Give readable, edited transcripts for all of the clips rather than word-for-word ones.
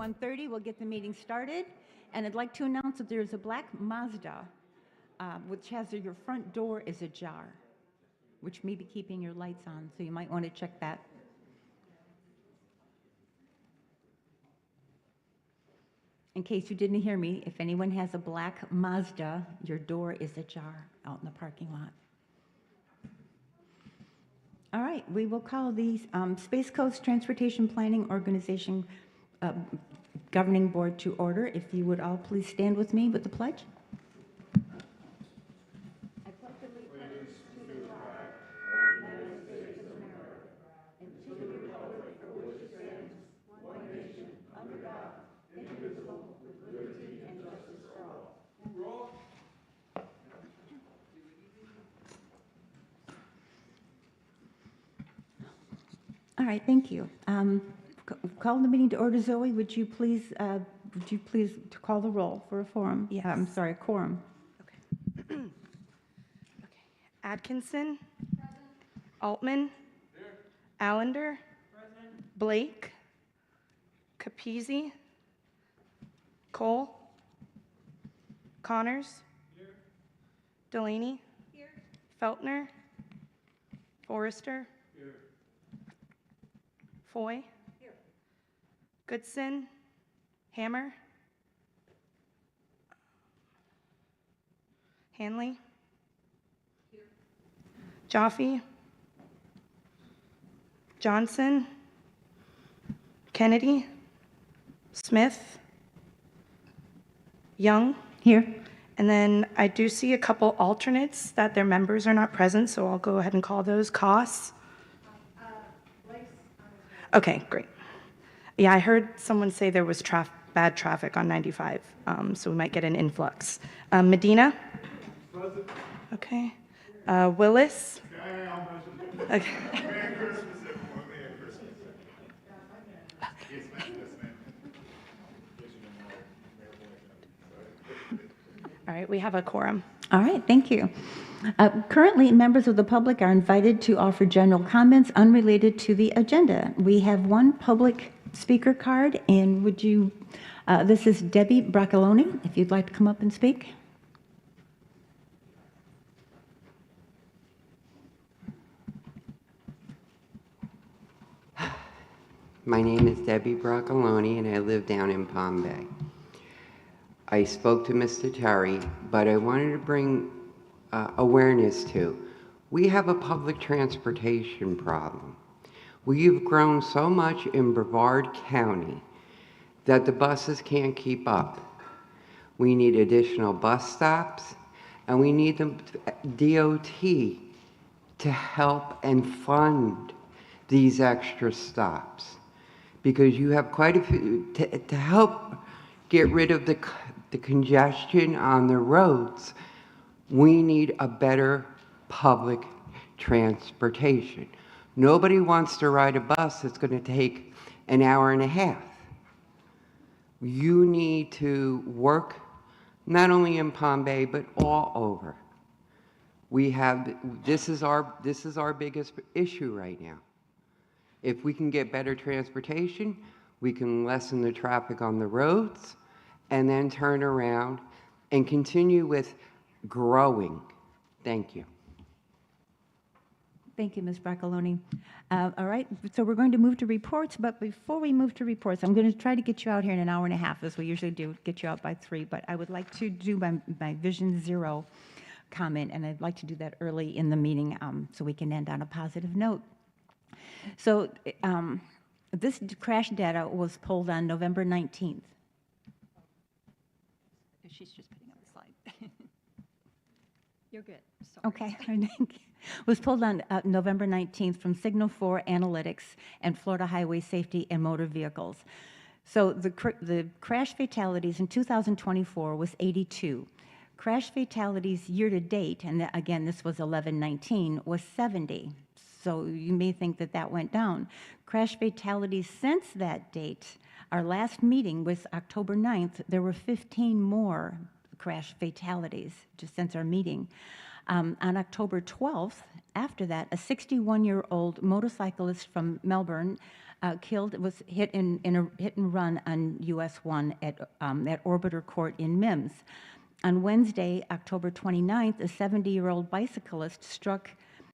1:30. We'll get the meeting started. And I'd like to announce that there's a black Mazda, which has your front door is ajar, which may be keeping your lights on, so you might want to check that. In case you didn't hear me, if anyone has a black Mazda, your door is ajar out in the parking lot. All right, we will call the Space Coast Transportation Planning Organization Governing Board to order. If you would all please stand with me with the pledge. I pledge allegiance to the flag of the United States of America and to the republic for which it stands, one nation, under God, indivisible, with liberty and justice for all. All right, thank you. Call the meeting to order. Zoe, would you please call the roll for a forum? Yes. I'm sorry, a quorum. Okay. Okay. Atkinson. Present. Altman. Here. Allender. Present. Blake. Capizzi. Cole. Connors. Here. Delaney. Here. Feltner. Forrester. Here. Foy. Here. Goodson. Hammer. Hanley. Here. Jaffe. Johnson. Kennedy. Smith. Young. Here. And then I do see a couple alternates that their members are not present, so I'll go ahead and call those. Koss. Okay, great. Yeah, I heard someone say there was bad traffic on 95, so we might get an influx. Medina? Present. Okay. Willis? Okay. Merry Christmas, everyone. Merry Christmas. Yes, ma'am. All right, we have a quorum. All right, thank you. Currently, members of the public are invited to offer general comments unrelated to the agenda. We have one public speaker card, and would you, this is Debbie Braccoloni, if you'd like to come up and speak. My name is Debbie Braccoloni, and I live down in Palm Bay. I spoke to Mr. Terry, but I wanted to bring awareness to, we have a public transportation problem. We've grown so much in Brevard County that the buses can't keep up. We need additional bus stops, and we need the DOT to help and fund these extra stops, because you have quite a few, to help get rid of the congestion on the roads. We need a better public transportation. Nobody wants to ride a bus that's going to take an hour and a half. You need to work not only in Palm Bay, but all over. We have, this is our biggest issue right now. If we can get better transportation, we can lessen the traffic on the roads and then turn around and continue with growing. Thank you. Thank you, Ms. Braccoloni. All right, so we're going to move to reports, but before we move to reports, I'm going to try to get you out here in an hour and a half, as we usually do, get you out by 3, but I would like to do my Vision Zero comment, and I'd like to do that early in the meeting so we can end on a positive note. So this crash data was pulled on November 19th. She's just putting up the slide. You're good. Sorry. Okay, thank you. Was pulled on November 19th from Signal 4 Analytics and Florida Highway Safety and Motor Vehicles. So the crash fatalities in 2024 was 82. Crash fatalities year to date, and again, this was 11/19, was 70. So you may think that that went down. Crash fatalities since that date, our last meeting was October 9th. There were 15 more crash fatalities just since our meeting. On October 12th, after that, a 61-year-old motorcyclist from Melbourne killed, was hit in a hit and run on US 1 at Orbiter Court in Mims. On Wednesday, October 29th, a 70-year-old bicyclist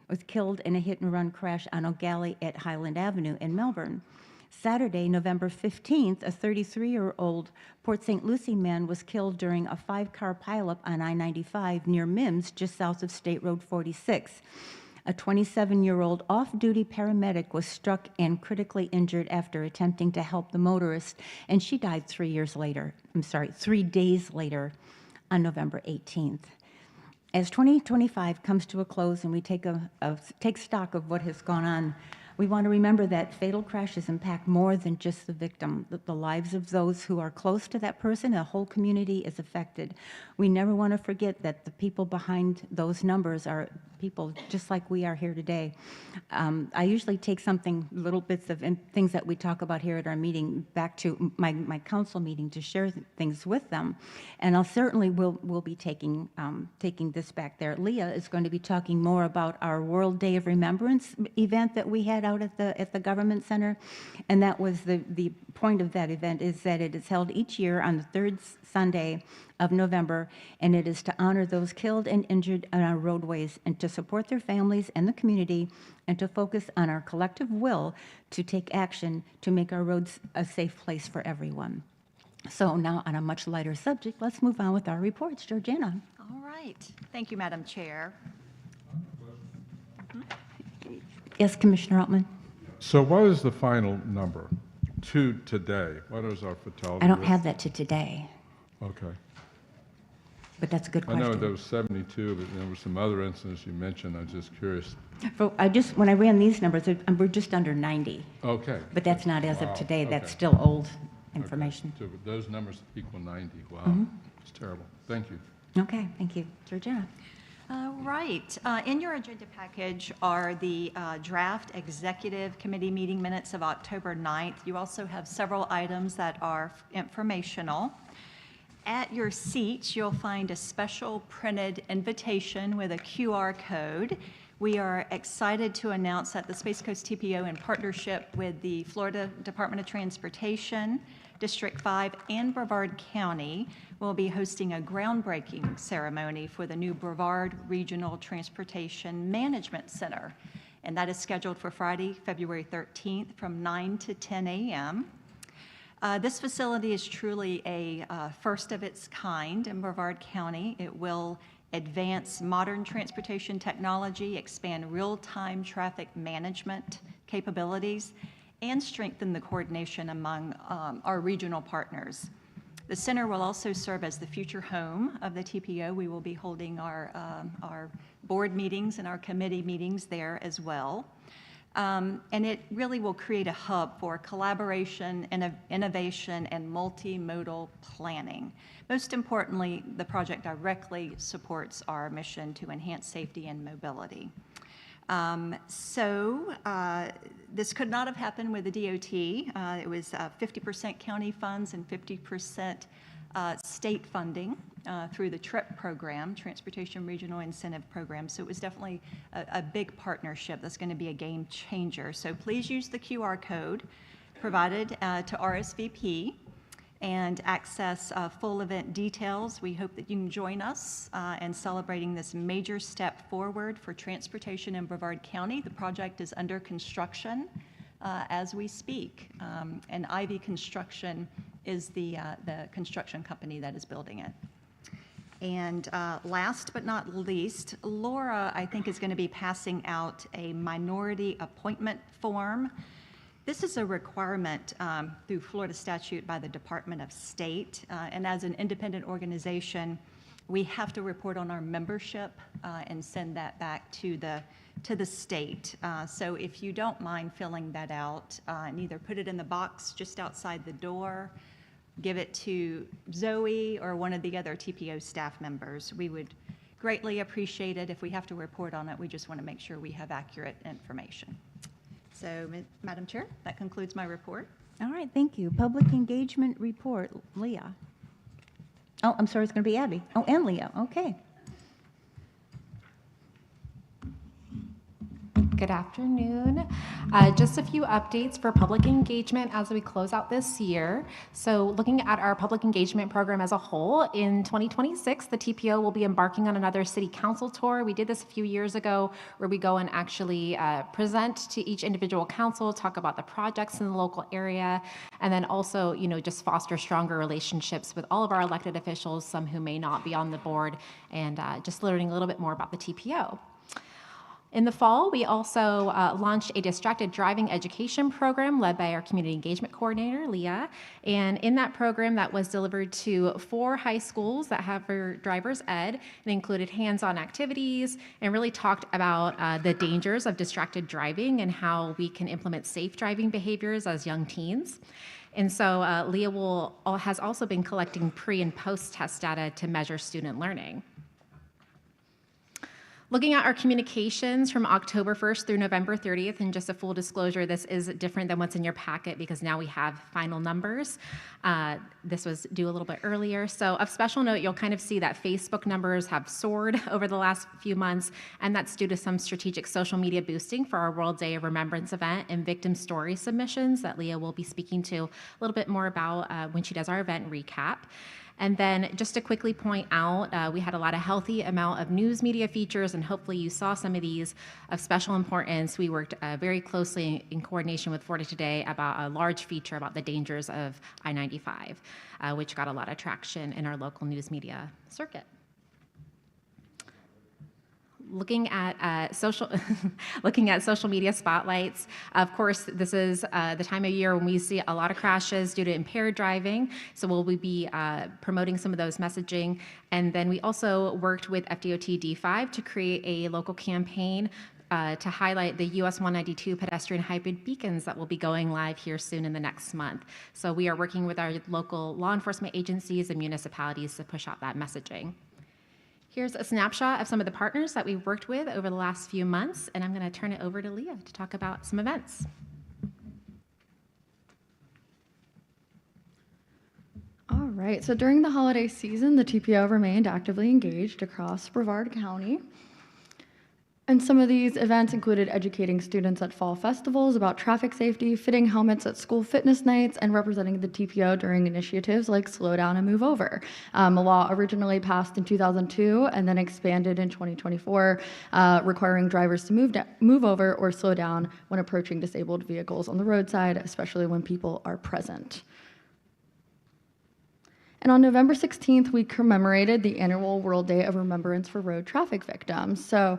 was killed in a hit-and-run crash on O'Galley at Highland Avenue in Melbourne. Saturday, November 15th, a 33-year-old Port St. Lucie man was killed during a 5-car pileup on I-95 near Mims, just south of State Road 46. A 27-year-old off-duty paramedic was struck and critically injured after attempting to help the motorist, and she died 3 days later on November 18th. As 2025 comes to a close and we take stock of what has gone on, we want to remember that fatal crashes impact more than just the victim. The lives of those who are close to that person, a whole community is affected. We never want to forget that the people behind those numbers are people just like we are here today. I usually take little bits of things that we talk about here at our meeting back to my council meeting to share things with them. And I'll certainly will be taking this back there. Leah is going to be talking more about our World Day of Remembrance event that we had out at the Government Center. And that was the point of that event, is that it is held each year on the third Sunday of November, and it is to honor those killed and injured on our roadways and to support their families and the community, and to focus on our collective will to take action to make our roads a safe place for everyone. So now, on a much lighter subject, let's move on with our reports. Georgiana. All right. Thank you, Madam Chair. Yes, Commissioner Altman. So what is the final number to today? What is our fatality I don't rate? have that to today, Okay. but that's a good I question. know there was 72, but there were some other incidents you mentioned. I'm just curious. When I ran these numbers, we're just under 90, Okay. but that's not as of Wow, today. That's okay. still old Okay. information. So those numbers equal 90. Wow. It's terrible. Thank you. Okay, thank you. Georgiana. Right. In your agenda package are the draft executive committee meeting minutes of October 9th. You also have several items that are informational. At your seats, you'll find a special printed invitation with a QR code. We are excited to announce that the Space Coast TPO, in partnership with the Florida Department of Transportation, District 5, and Brevard County, will be hosting a groundbreaking ceremony for the new Brevard Regional Transportation Management Center. And that is scheduled for Friday, February 13th from 9 to 10 a.m. This facility is truly a first of its kind in Brevard County. It will advance modern transportation technology, expand real-time traffic management capabilities, and strengthen the coordination among our regional partners. The center will also serve as the future home of the TPO. We will be holding our board meetings and our committee meetings there as well. And it really will create a hub for collaboration, innovation, and multimodal planning. Most importantly, the project directly supports our mission to enhance safety and mobility. This could not have happened with the DOT. It was 50% county funds and 50% state funding through the TRIP program, Transportation Regional Incentive Program. So it was definitely a big partnership that's going to be a game changer. So please use the QR code provided to RSVP and access full event details. We hope that you can join us in celebrating this major step forward for transportation in Brevard County. The project is under construction as we speak, and Ivy Construction is the construction company that is building it. And last but not least, Laura, I think, is going to be passing out a minority appointment form. This is a requirement through Florida statute by the Department of State, and as an independent organization, we have to report on our membership and send that back to the state. So if you don't mind filling that out, and either put it in the box just outside the door, give it to Zoe or one of the other TPO staff members. We would greatly appreciate it. If we have to report on it, we just want to make sure we have accurate information. So, Madam Chair, that concludes my report. All right, thank you. Public engagement report, Leah. Oh, I'm sorry, it's going to be Abby. Oh, and Leah, okay. Good afternoon. Just a few updates for public engagement as we close out this year. So looking at our public engagement program as a whole, in 2026, the TPO will be embarking on another city council tour. We did this a few years ago where we go and actually present to each individual council, talk about the projects in the local area, and then also, just foster stronger relationships with all of our elected officials, some who may not be on the board, and just learning a little bit more about the TPO. In the fall, we also launched a distracted driving education program led by our community engagement coordinator, Leah. And in that program that was delivered to 4 high schools that have for driver's ed, it included hands-on activities and really talked about the dangers of distracted driving and how we can implement safe driving behaviors as young teens. And so Leah has also been collecting pre and post-test data to measure student learning. Looking at our communications from October 1st through November 30th, and just a full disclosure, this is different than what's in your packet because now we have final numbers. This was due a little bit earlier. So of special note, you'll kind of see that Facebook numbers have soared over the last few months, and that's due to some strategic social media boosting for our World Day of Remembrance event and victim story submissions that Leah will be speaking to a little bit more about when she does our event recap. And then just to quickly point out, we had a lot of healthy amount of news media features, and hopefully you saw some of these of special importance. We worked very closely in coordination with Florida Today about a large feature about the dangers of I-95, which got a lot of traction in our local news media circuit. Looking at social media spotlights, of course, this is the time of year when we see a lot of crashes due to impaired driving. So we'll be promoting some of those messaging. And then we also worked with FDOT D5 to create a local campaign to highlight the US 192 pedestrian hybrid beacons that will be going live here soon in the next month. So we are working with our local law enforcement agencies and municipalities to push out that messaging. Here's a snapshot of some of the partners that we've worked with over the last few months, and I'm going to turn it over to Leah to talk about some events. All right, so during the holiday season, the TPO remained actively engaged across Brevard County. And some of these events included educating students at fall festivals about traffic safety, fitting helmets at school fitness nights, and representing the TPO during initiatives like Slow Down and Move Over. A law originally passed in 2002 and then expanded in 2024, requiring drivers to move over or slow down when approaching disabled vehicles on the roadside, especially when people are present. And on November 16th, we commemorated the annual World Day of Remembrance for Road Traffic Victims. So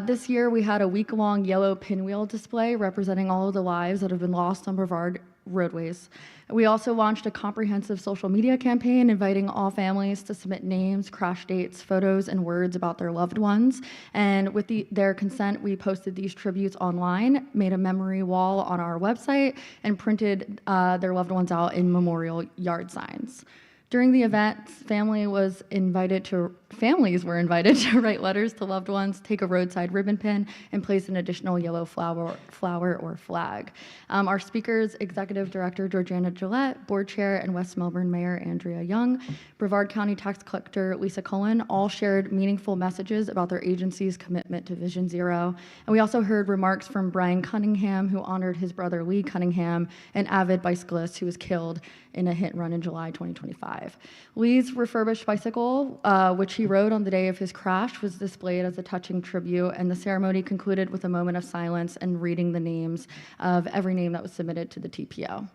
this year we had a week-long yellow pinwheel display representing all of the lives that have been lost on Brevard roadways. We also launched a comprehensive social media campaign inviting all families to submit names, crash dates, photos, and words about their loved ones. And with their consent, we posted these tributes online, made a memory wall on our website, and printed their loved ones out in memorial yard signs. During the event, families were invited to write letters to loved ones, take a roadside ribbon pin, and place an additional yellow flower or flag. Our speakers, Executive Director Georgiana Gillette, Board Chair and West Melbourne Mayor Andrea Young, Brevard County Tax Collector Lisa Cullen, all shared meaningful messages about their agency's commitment to Vision Zero. And we also heard remarks from Brian Cunningham, who honored his brother Lee Cunningham, an avid bicyclist who was killed in a hit and run in July 2025. Lee's refurbished bicycle, which he rode on the day of his crash, was displayed as a touching tribute, and the ceremony concluded with a moment of silence and reading the names of every name that was submitted to the TPO.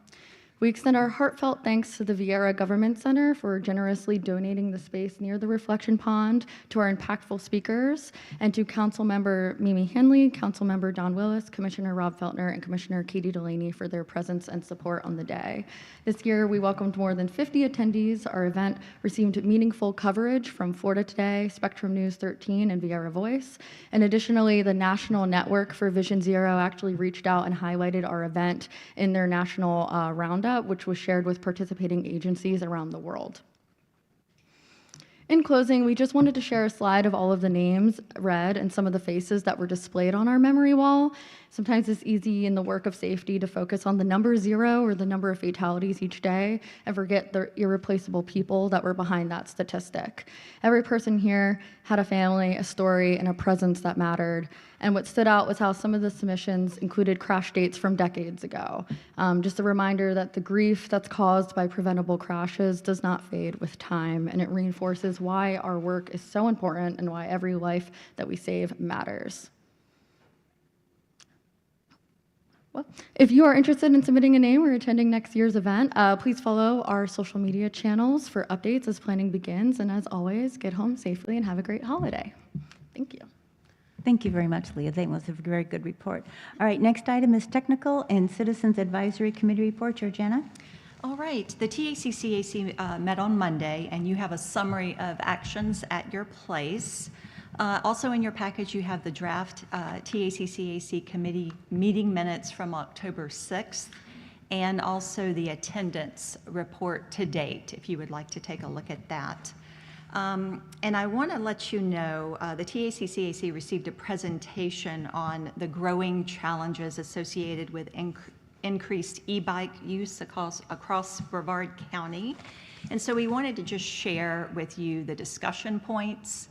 We extend our heartfelt thanks to the Vieira Government Center for generously donating the space near the reflection pond, to our impactful speakers, and to Councilmember Mimi Henley, Councilmember Don Willis, Commissioner Rob Feltner, and Commissioner Katie Delaney for their presence and support on the day. This year, we welcomed more than 50 attendees. Our event received meaningful coverage from Florida Today, Spectrum News 13, and Vieira Voice. And additionally, the National Network for Vision Zero actually reached out and highlighted our event in their national roundup, which was shared with participating agencies around the world. In closing, we just wanted to share a slide of all of the names read and some of the faces that were displayed on our memory wall. Sometimes it's easy in the work of safety to focus on the number 0 or the number of fatalities each day and forget the irreplaceable people that were behind that statistic. Every person here had a family, a story, and a presence that mattered. And what stood out was how some of the submissions included crash dates from decades ago. Just a reminder that the grief that's caused by preventable crashes does not fade with time, and it reinforces why our work is so important and why every life that we save matters. Well, if you are interested in submitting a name or attending next year's event, please follow our social media channels for updates as planning begins. And as always, get home safely and have a great holiday. Thank you. Thank you very much, Leah. That was a very good report. All right, next item is Technical and Citizens Advisory Committee report. Georgiana? All right, the TACCAC met on Monday, and you have a summary of actions at your place. Also in your package, you have the draft TACCAC committee meeting minutes from October 6th, and also the attendance report to date, if you would like to take a look at that. And I want to let you know, the TACCAC received a presentation on the growing challenges associated with increased e-bike use across Brevard County. And so we wanted to just share with you the discussion points.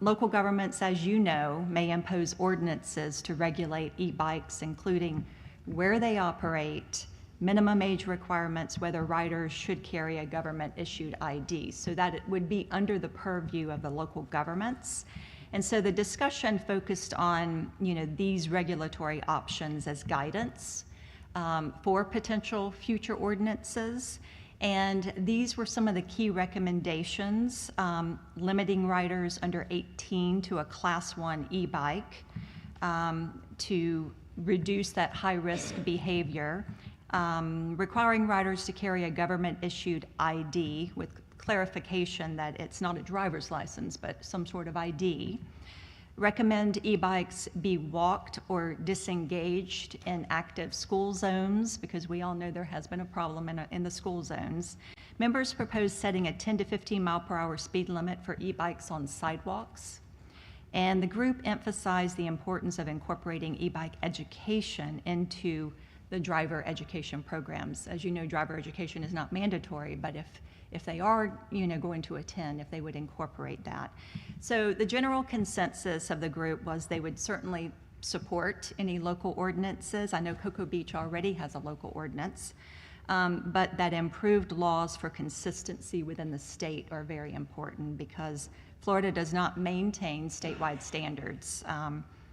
Local governments, as you know, may impose ordinances to regulate e-bikes, including where they operate, minimum age requirements, whether riders should carry a government-issued ID, so that it would be under the purview of the local governments. And so the discussion focused on, these regulatory options as guidance for potential future ordinances. And these were some of the key recommendations: limiting riders under 18 to a Class 1 e-bike to reduce that high-risk behavior, requiring riders to carry a government-issued ID with clarification that it's not a driver's license, but some sort of ID. Recommend e-bikes be walked or disengaged in active school zones, because we all know there has been a problem in the school zones. Members propose setting a 10 to 15 mile per hour speed limit for e-bikes on sidewalks. And the group emphasized the importance of incorporating e-bike education into the driver education programs. As you know, driver education is not mandatory, but if they are, going to attend, if they would incorporate that. So the general consensus of the group was they would certainly support any local ordinances. I know Cocoa Beach already has a local ordinance, but that improved laws for consistency within the state are very important, because Florida does not maintain statewide standards.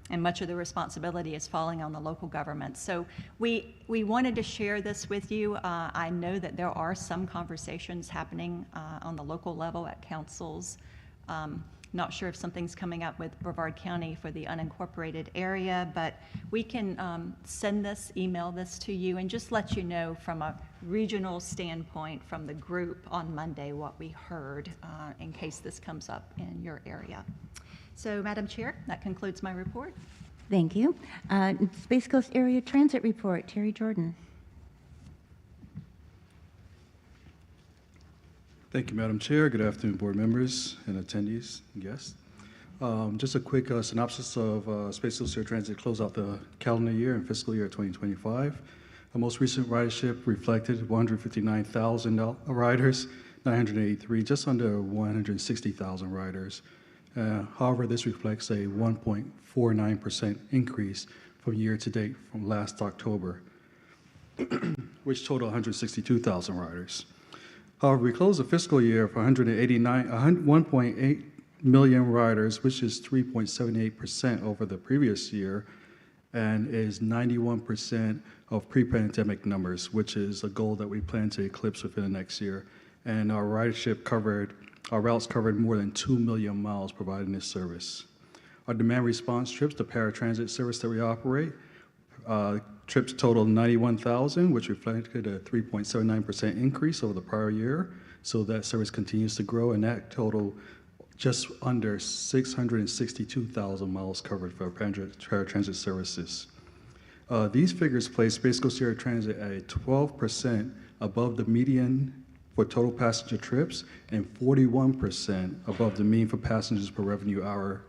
And much of the responsibility is falling on the local government. So we wanted to share this with you. I know that there are some conversations happening on the local level at councils. Not sure if something's coming up with Brevard County for the unincorporated area, but we can email this to you, and just let you know from a regional standpoint from the group on Monday what we heard in case this comes up in your area. So, Madam Chair, that concludes my report. Thank you. Space Coast Area Transit Report, Terry Jordan. Thank you, Madam Chair. Good afternoon, board members and attendees and guests. Just a quick synopsis of Space Coast Area Transit close out the calendar year and fiscal year 2025. The most recent ridership reflected 159,000 riders, 983, just under 160,000 riders. However, this reflects a 1.49% increase from year to date from last October, which totaled 162,000 riders. However, we closed the fiscal year for 1.8 million riders, which is 3.78% over the previous year, and is 91% of pre-pandemic numbers, which is a goal that we plan to eclipse within the next year. And our routes covered more than 2 million miles providing this service. Our demand response trips, the paratransit service that we operate, trips totaled 91,000, which reflected a 3.79% increase over the prior year. So that service continues to grow, and that totaled just under 662,000 miles covered for paratransit services. These figures place Space Coast Area Transit at 12% above the median for total passenger trips and 41% above the mean for passengers per revenue hour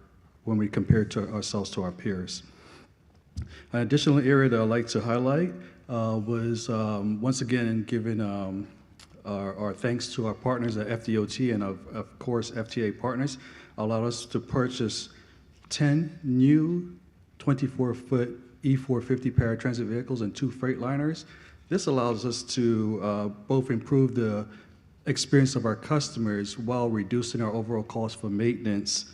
when we compare to ourselves to our peers. An additional area that I'd like to highlight was once again giving our thanks to our partners at FDOT and of course FTA partners allowed us to purchase 10 new 24-foot E450 paratransit vehicles and 2 Freightliners. This allows us to both improve the experience of our customers while reducing our overall cost for maintenance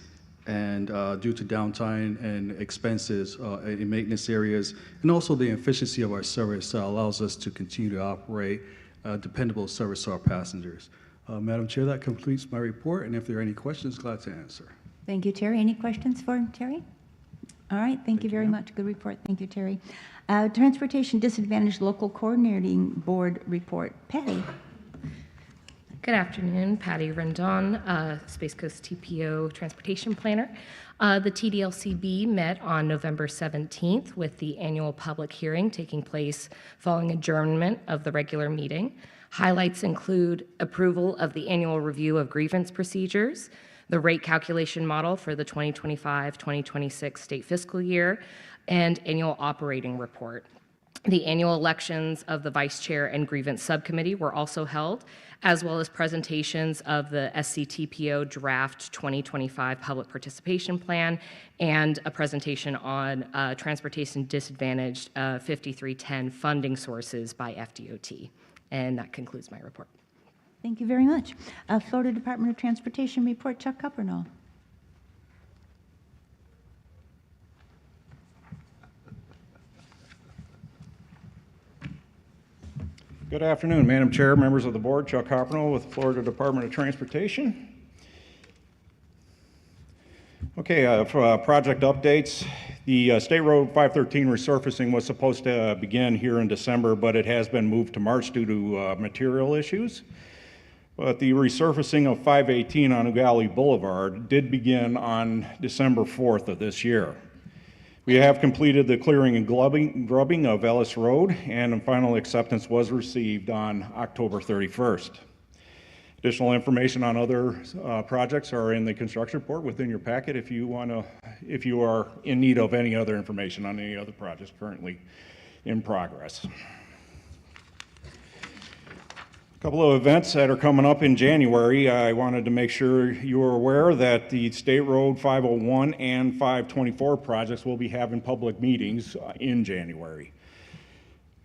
and due to downtime and expenses in maintenance areas, and also the efficiency of our service allows us to continue to operate dependable service to our passengers. Madam Chair, that completes my report, and if there are any questions, glad to answer. Thank you, Terry. Any questions for Terry? All right, thank you very much. Good report. Thank you, Terry. Transportation Disadvantaged Local Coordinating Board report. Patty. Good afternoon, Patty Rendon, Space Coast TPO Transportation Planner. The TDLCB met on November 17th with the annual public hearing taking place following adjournment of the regular meeting. Highlights include approval of the annual review of grievance procedures, the rate calculation model for the 2025-2026 state fiscal year, and annual operating report. The annual elections of the Vice Chair and Grievance Subcommittee were also held, as well as presentations of the SCTPO Draft 2025 Public Participation Plan and a presentation on Transportation Disadvantaged 5310 funding sources by FDOT. And that concludes my report. Thank you very much. Florida Department of Transportation report, Chuck Cuppernoll. Good afternoon, Madam Chair, members of the board. Chuck Coppernoll with Florida Department of Transportation. Okay, for project updates. The State Road 513 resurfacing was supposed to begin here in December, but it has been moved to March due to material issues. But the resurfacing of 518 on Ugali Boulevard did begin on December 4th of this year. We have completed the clearing and grubbing of Ellis Road, and final acceptance was received on October 31st. Additional information on other projects are in the construction report within your packet if you are in need of any other information on any other projects currently in progress. A couple of events that are coming up in January. I wanted to make sure you are aware that the State Road 501 and 524 projects will be having public meetings in January.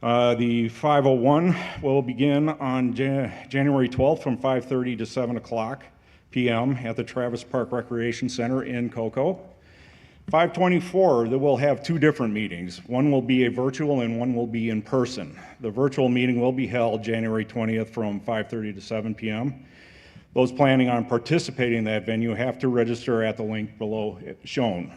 The 501 will begin on January 12th from 5:30 to 7 o'clock p.m. at the Travis Park Recreation Center in Cocoa. 524, that will have 2 different meetings. One will be a virtual and one will be in person. The virtual meeting will be held January 20th from 5:30 to 7 p.m. Those planning on participating in that venue have to register at the link below shown.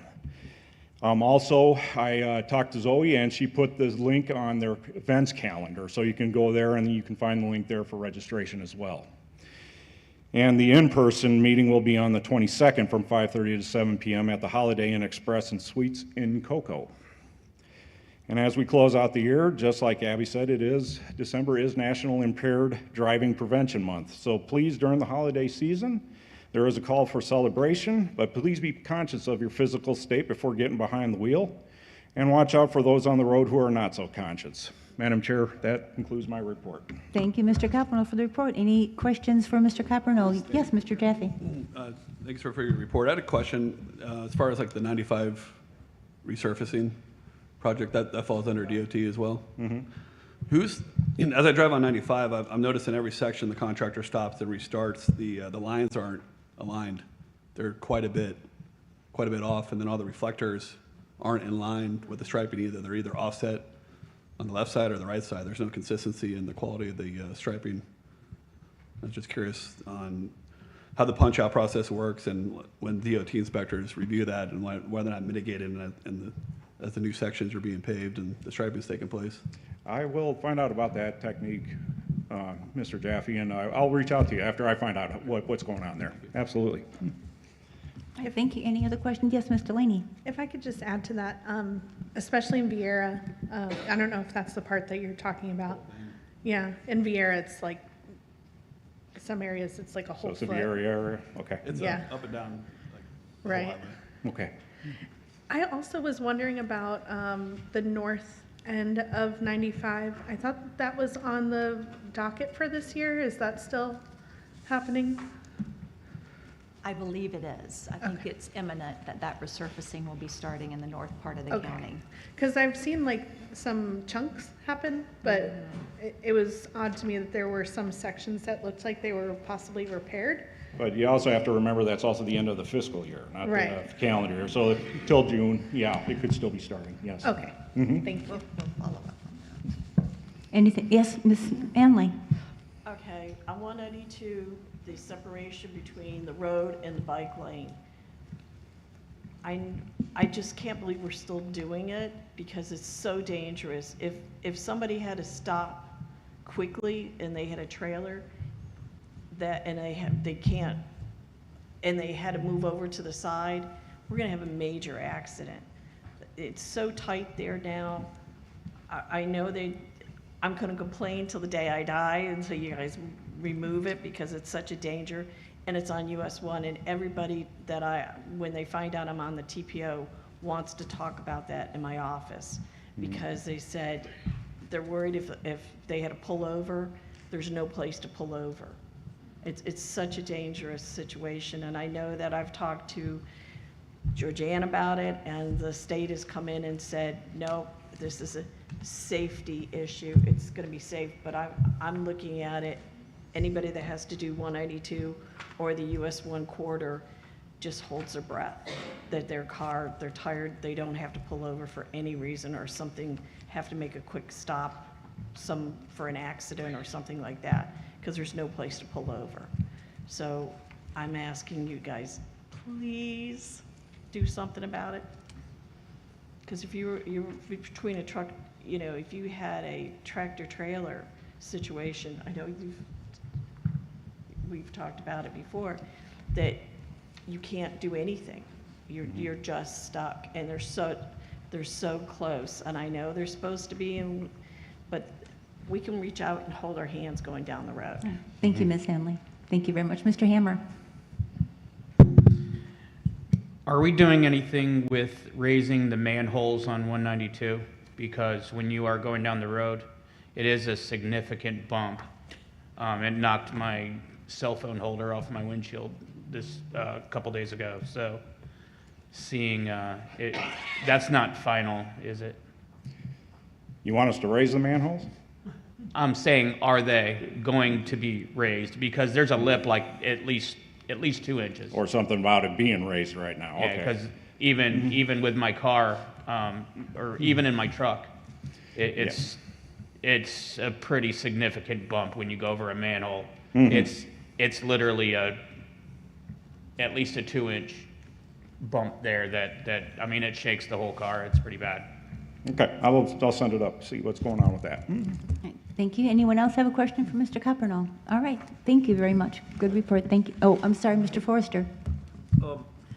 Also, I talked to Zoe and she put this link on their events calendar, so you can go there and you can find the link there for registration as well. And the in-person meeting will be on the 22nd from 5:30 to 7 p.m. at the Holiday Inn Express and Suites in Cocoa. And as we close out the year, just like Abby said, December is National Impaired Driving Prevention Month. So please, during the holiday season, there is a call for celebration, but please be conscious of your physical state before getting behind the wheel, and watch out for those on the road who are not so conscious. Madam Chair, that concludes my report. Thank you, Mr. Coppernoll, for the report. Any questions for Mr. Coppernoll? Yes, Mr. Jaffe. Thanks for your report. I had a question as far as like the 95 resurfacing project that falls under DOT as well. Mm-hmm. As I drive on 95, I'm noticing every section the contractor stops and restarts. The lines aren't aligned. They're quite a bit off, and then all the reflectors aren't in line with the striping either. They're either offset on the left side or the right side. There's no consistency in the quality of the striping. I was just curious on how the punch-out process works and when DOT inspectors review that and whether or not mitigated as the new sections are being paved and the striping is taking place. I will find out about that technique, Mr. Jaffe, and I'll reach out to you after I find out what's going on there. Absolutely. Thank you. Any other questions? Yes, Ms. Delaney. If I could just add to that, especially in Vieira, I don't know if that's the part that you're talking about. Yeah, in Vieira, it's like some areas it's like a So whole it's a foot. area, okay, It's Yeah. up and down, like, the whole Right. highway. okay. I also was wondering about the north end of 95. I thought that was on the docket for this year. Is that still happening? I believe it is. I think it's imminent that that resurfacing will be starting in the north part of the Okay. county. Because I've seen like some chunks happen, but it was odd to me that there were some sections that looked like they were possibly repaired. But you also have to remember that's also the end of the fiscal year, not the Right. calendar year. So till June, yeah, it could still be starting, yes. Okay, Mhm. thank you. We'll follow up on that. Anything, yes, Ms. Anley? Okay, on 192, the separation between the road and the bike lane. I just can't believe we're still doing it because it's so dangerous. If somebody had to stop quickly and they had a trailer and they can't, and they had to move over to the side, we're gonna have a major accident. It's so tight there now. I know I'm gonna complain till the day I die until you guys remove it because it's such a danger. And it's on US 1, and everybody when they find out I'm on the TPO, wants to talk about that in my office. Because they said they're worried if they had to pull over, there's no place to pull over. It's such a dangerous situation, and I know that I've talked to Georgianne about it, and the state has come in and said, no, this is a safety issue. It's gonna be safe, but I'm looking at it, anybody that has to do 192 or the US 1 corridor just holds their breath, that they're tired, they don't have to pull over for any reason or something, have to make a quick stop, for an accident or something like that, because there's no place to pull over. So I'm asking you guys, please do something about it. Because if you're between a truck, if you had a tractor trailer situation, I know we've talked about it before, that you can't do anything. You're just stuck, and they're so close. And I know they're supposed to be but we can reach out and hold our hands going down the road. Thank you, Ms. Hanley. Thank you very much. Mr. Hammer? Are we doing anything with raising the manholes on 192? Because when you are going down the road, it is a significant bump. It knocked my cell phone holder off my windshield this couple days ago. So seeing it, that's not final, is it? You want us to raise the manholes? I'm saying, are they going to be raised? Because there's a lip like at least 2 inches. Or something about it being raised right now, Yeah, okay. because even with my car, or even in my truck, it's a pretty significant bump when you go over a manhole. It's literally at least a 2-inch bump there that I mean, it shakes the whole car. It's pretty bad. Okay, I'll send it up, see what's going on with that. All right, thank you. Anyone else have a question for Mr. Coppernoll? All right, thank you very much. Good report, thank you. Oh, I'm sorry, Mr. Forrester.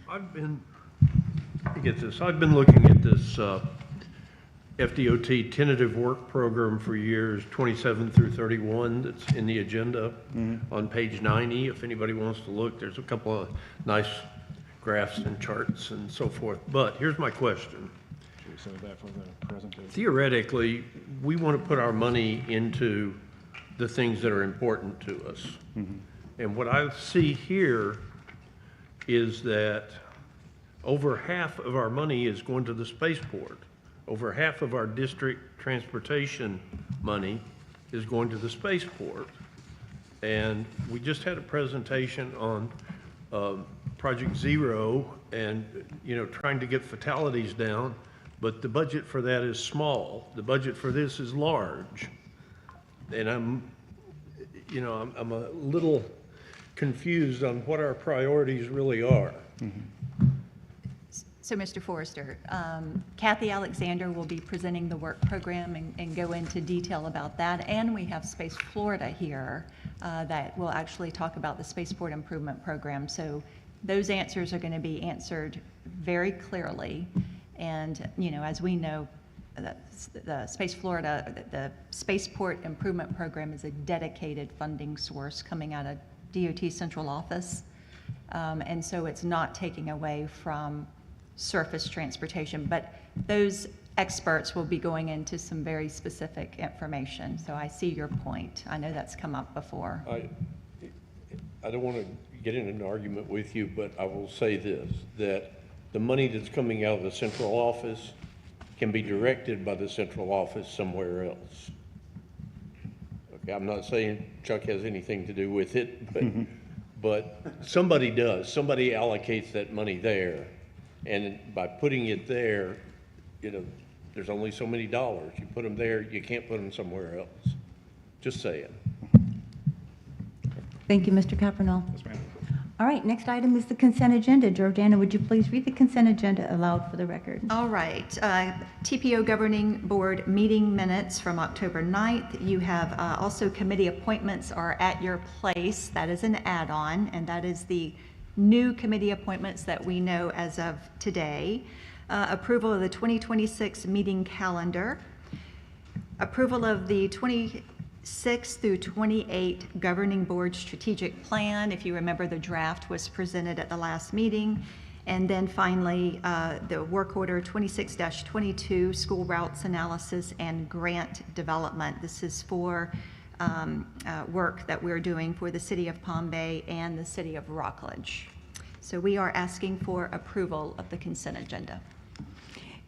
I've been looking at this FDOT tentative work program for years 27 through 31 that's in the agenda on page 90. If anybody wants to look, there's a couple of nice graphs and charts and so forth. But here's my question. Should we save that for the presentation? Theoretically, we want to put our money into the things that are important to us. And what I see here is that over half of our money is going to the spaceport. Over half of our district transportation money is going to the spaceport. And we just had a presentation on Project Zero and, trying to get fatalities down, but the budget for that is small. The budget for this is large. And I'm a little confused on what our priorities really are. So, Mr. Forrester, Kathy Alexander will be presenting the work program and go into detail about that. And we have Space Florida here that will actually talk about the Spaceport Improvement Program. So those answers are going to be answered very clearly. And, as we know, the Space Florida, the Spaceport Improvement Program is a dedicated funding source coming out of DOT central office. And so it's not taking away from surface transportation, but those experts will be going into some very specific information. So I see your point. I know that's come up before. I don't want to get in an argument with you, but I will say this, that the money that's coming out of the central office can be directed by the central office somewhere else. Okay, I'm not saying Chuck has anything to do with it, but somebody does. Somebody allocates that money there. And by putting it there, you know, there's only so many dollars. You put them there, you can't put them somewhere else. Just saying. Thank you, Mr. Capernahl. Yes, ma'am. All right, next item is the consent agenda. Georgiana, would you please read the consent agenda aloud for the record? All right. TPO Governing Board meeting minutes from October 9th. You have also committee appointments are at your place. That is an add-on, and that is the new committee appointments that we know as of today. Approval of the 2026 meeting calendar. Approval of the 26 through 28 Governing Board Strategic Plan. If you remember, the draft was presented at the last meeting. And then finally, the work order 26-22, school routes analysis and grant development. This is for work that we're doing for the city of Palm Bay and the city of Rockledge. So we are asking for approval of the consent agenda.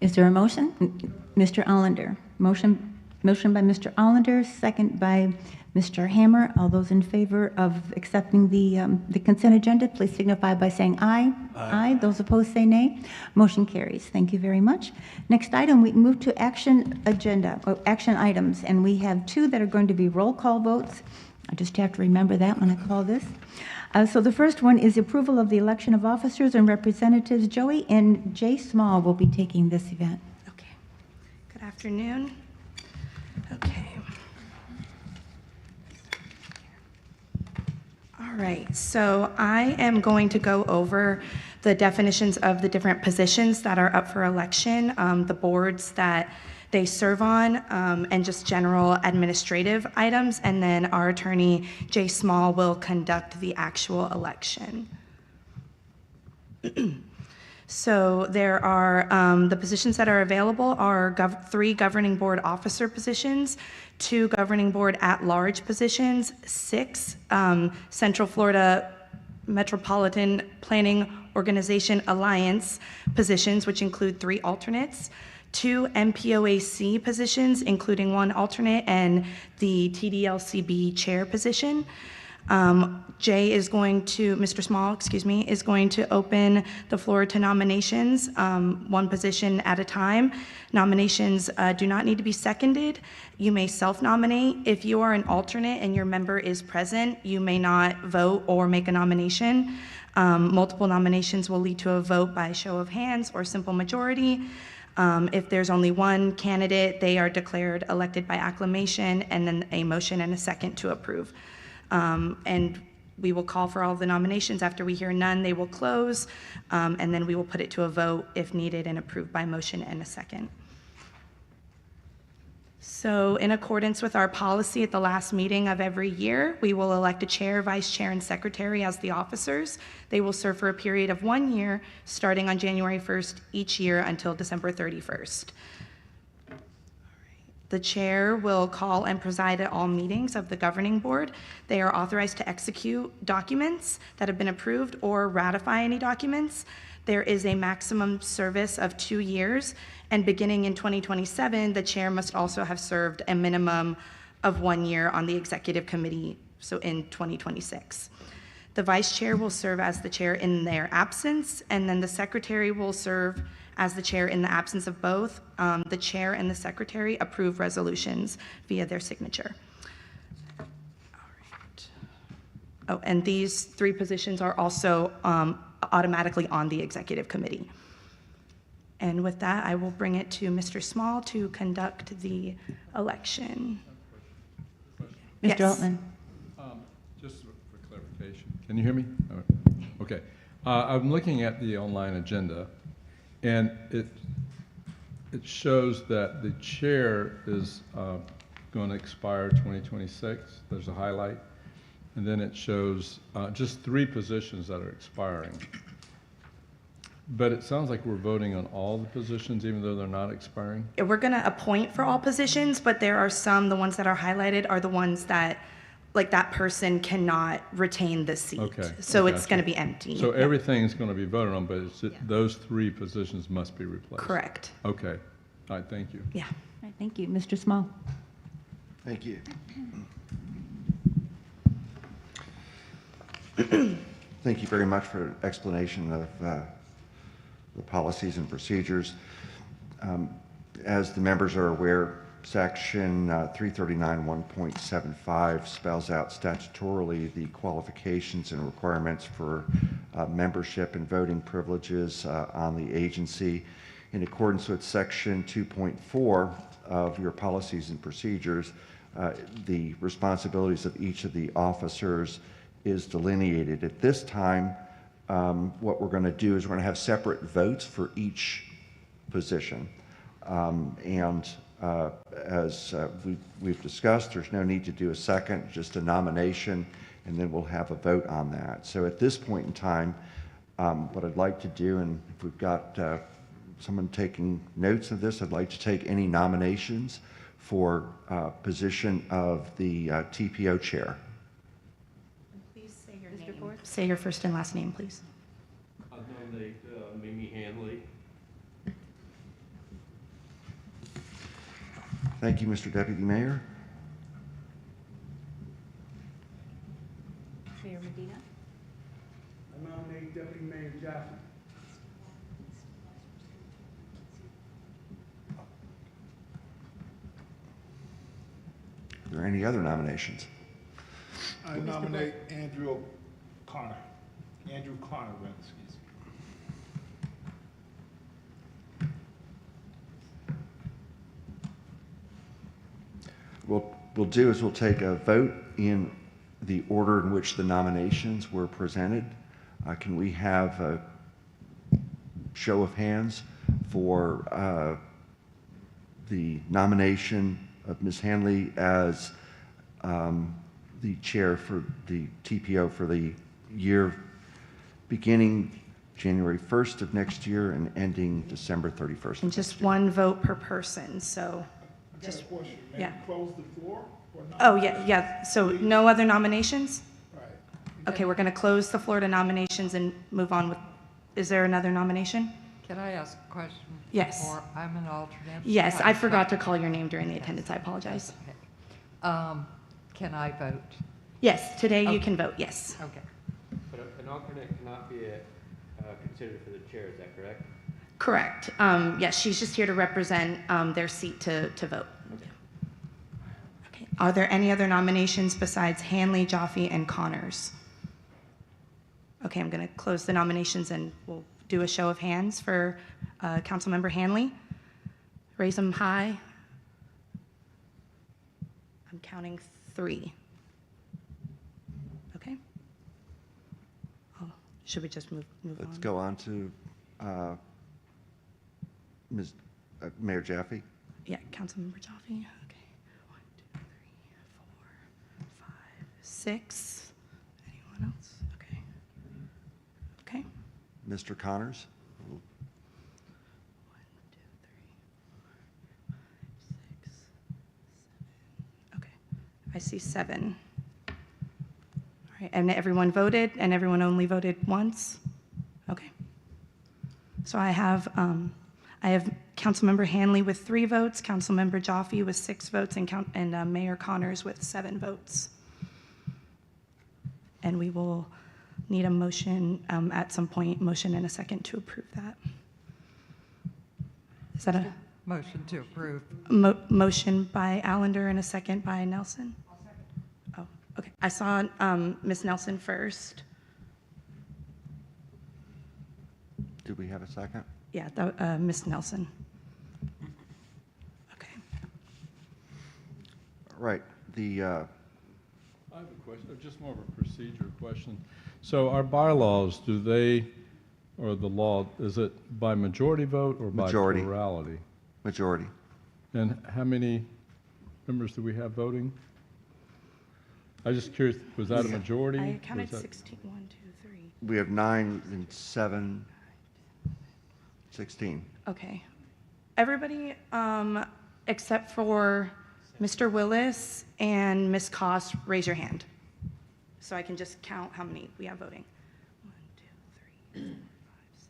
Is there a motion? Mr. Allender. Motion by Mr. Allender, second by Mr. Hammer. All those in favor of accepting the consent agenda, please signify by saying aye. Aye. Those opposed say nay. Motion carries. Thank you very much. Next item, we move to action items, and we have two that are going to be roll call votes. I just have to remember that when I call this. So the first one is approval of the election of officers and representatives. Joey and Jay Small will be taking this event. Okay. Good afternoon. Okay. All right, so I am going to go over the definitions of the different positions that are up for election, the boards that they serve on, and just general administrative items, and then our attorney, Jay Small, will conduct the actual election. So there are, the positions that are available are 3 governing board officer positions, 2 governing board at-large positions, 6 Central Florida Metropolitan Planning Organization Alliance positions, which include 3 alternates, 2 MPOAC positions, including 1 alternate, and the TDLCB chair position. Mr. Small, is going to open the floor to nominations, 1 position at a time. Nominations do not need to be seconded. You may self-nominate. If you are an alternate and your member is present, you may not vote or make a nomination. Multiple nominations will lead to a vote by show of hands or simple majority. If there's only 1 candidate, they are declared elected by acclamation, and then a motion and a second to approve. And we will call for all the nominations. After we hear none, they will close, and then we will put it to a vote if needed and approved by motion and a second. So in accordance with our policy at the last meeting of every year, we will elect a chair, vice chair, and secretary as the officers. They will serve for a period of 1 year, starting on January 1st each year until December 31st. The chair will call and preside at all meetings of the governing board. They are authorized to execute documents that have been approved or ratify any documents. There is a maximum service of 2 years, and beginning in 2027, the chair must also have served a minimum of 1 year on the executive committee, so in 2026. The vice chair will serve as the chair in their absence, and then the secretary will serve as the chair in the absence of both. The chair and the secretary approve resolutions via their signature. All right. Oh, and these 3 positions are also automatically on the executive committee. And with that, I will bring it to Mr. Small to conduct the election. Mr. Altman. Just for clarification, can you hear me? Okay. I'm looking at the online agenda, and it shows that the chair is going to expire 2026. There's a highlight. and then it shows just 3 positions that are expiring. But it sounds like we're voting on all the positions, even though they're not expiring? We're going to appoint for all positions, but there are some, the ones that are highlighted are the ones that, like, that person cannot retain the seat. Okay. So I it's gotcha. going to be empty. So Yeah. everything's going to be voted on, but those 3 positions must be replaced? Correct. Okay. All right, thank you. Yeah. All right, thank you. Mr. Small. Thank you. Thank you very much for an explanation of the policies and procedures. As the members are aware, Section 339(1.75) spells out statutorily the qualifications and requirements for membership and voting privileges on the agency. In accordance with Section 2.4 of your policies and procedures, the responsibilities of each of the officers is delineated. At this time, what we're going to do is we're going to have separate votes for each position. As we've discussed, there's no need to do a second, just a nomination, and then we'll have a vote on that. So at this point in time, what I'd like to do, and if we've got someone taking notes of this, I'd like to take any nominations for position of the TPO chair. Please say your name. Say your first and last name, please. I nominate Mimi Hanley. Thank you, Mr. Deputy Mayor. Mayor Medina. I nominate Deputy Mayor Jaffe. Are there any other nominations? I nominate Andrew Connor. Andrew Connor, excuse me. What we'll do is we'll take a vote in the order in which the nominations were presented. Can we have a show of hands for the nomination of Ms. Hanley as the chair for the TPO for the year beginning January 1st of next year and ending December 31st? And just one vote per person, so. I got a question. May Yeah. we close the floor or not? Oh, yeah. So no other nominations? Right. Okay, we're going to close the floor to nominations and move on with, is there another nomination? Can I ask a question? Yes. Or I'm an alternate. Yes, I forgot to call your name during the attendance. I apologize. Can I vote? Yes, today you Okay. can vote, yes. Okay. But an alternate cannot be considered for the chair, is that correct? Correct. Yes, she's just here to represent their seat to vote. Okay. Are there any other nominations besides Hanley, Jaffe, and Connors? Okay, I'm going to close the nominations and we'll do a show of hands for Councilmember Hanley. Raise them high. I'm counting 3. Okay. Oh, should we just move on? Let's go on to Mayor Jaffe. Yeah, Councilmember Jaffe. Okay. 1, 2, 3, 4, 5, 6. Anyone else? Okay. Okay. Mr. Connors. 1, 2, 3, 4, 5, 6, 7. Okay. I see 7. All right. And everyone voted, and everyone only voted once? Okay. So I have Councilmember Hanley with 3 votes, Councilmember Jaffe with 6 votes, and Mayor Connors with 7 votes. And we will need a motion at some point, motion and a second to approve that. Is that a Motion to approve. motion by Allender and a second by Nelson? Oh, okay. I saw Ms. Nelson first. Did we have a second? Yeah, Ms. Nelson. Okay. All right. I have a question, just more of a procedure question. So our bylaws, do they, or the law, is it by majority vote or by Majority. plurality? Majority. And how many members do we have voting? I was just curious, was that a majority? I counted Was that- 16. 1, 2, 3. We have 9 and 7, 16. Okay. Everybody, except for Mr. Willis and Ms. Koss, raise your hand. So I can just count how many we have voting. 1, 2, 3, 4, 5, 6,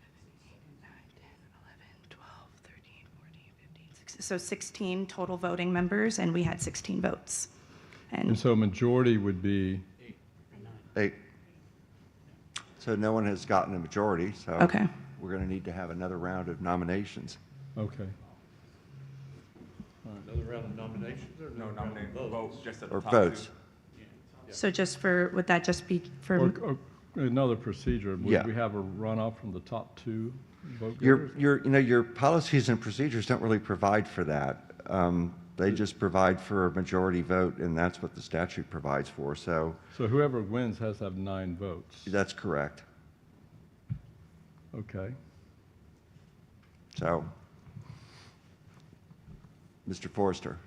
7, 8, 9, 10, 11, 12, 13, 14, 15, 16. So 16 total voting members, and we had 16 votes. And so a majority would be? 8. So no one has gotten a majority, so Okay. we're going to need to have another round of nominations. Okay. Another round of nominations or no nomination votes? Just at Or the top votes. So just for, would that just be for? Or another procedure, Yeah. would we have a runoff from the top 2 vote Your, getters? your policies and procedures don't really provide for that. They just provide for a majority vote, and that's what the statute provides for, so So whoever wins has to have 9 votes. that's correct. Okay. So, Mr. Forrester.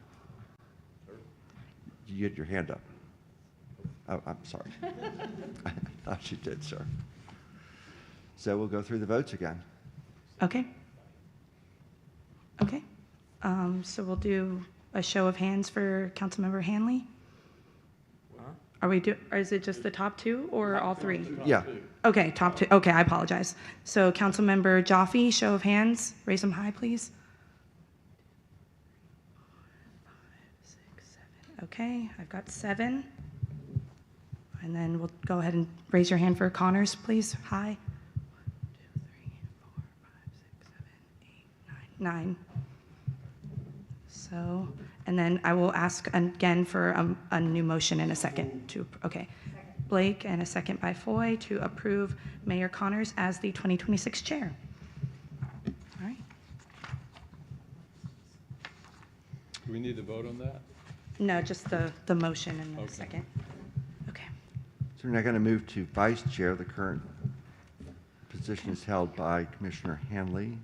You had your hand up. Oh, I'm sorry. I thought you did, sir. So we'll go through the votes again. Okay. Okay. So we'll do a show of hands for Councilmember Hanley. Or is it just the top 2 or all 3? Yeah. Okay, top 2. Okay, I apologize. So Councilmember Jaffe, show of hands. Raise them high, please. 5, 6, 7. Okay, I've got 7. And then we'll go ahead and raise your hand for Connors, please. High. 1, 2, 3, 4, 5, 6, 7, 8, 9. 9. So, and then I will ask again for a new motion in a second to, okay. Blake and a second by Foy to approve Mayor Connors as the 2026 chair. All right. Do we need to vote on that? No, just the motion in a Okay. second. Okay. So we're now going to move to vice chair. The current position is held by Commissioner Hanley.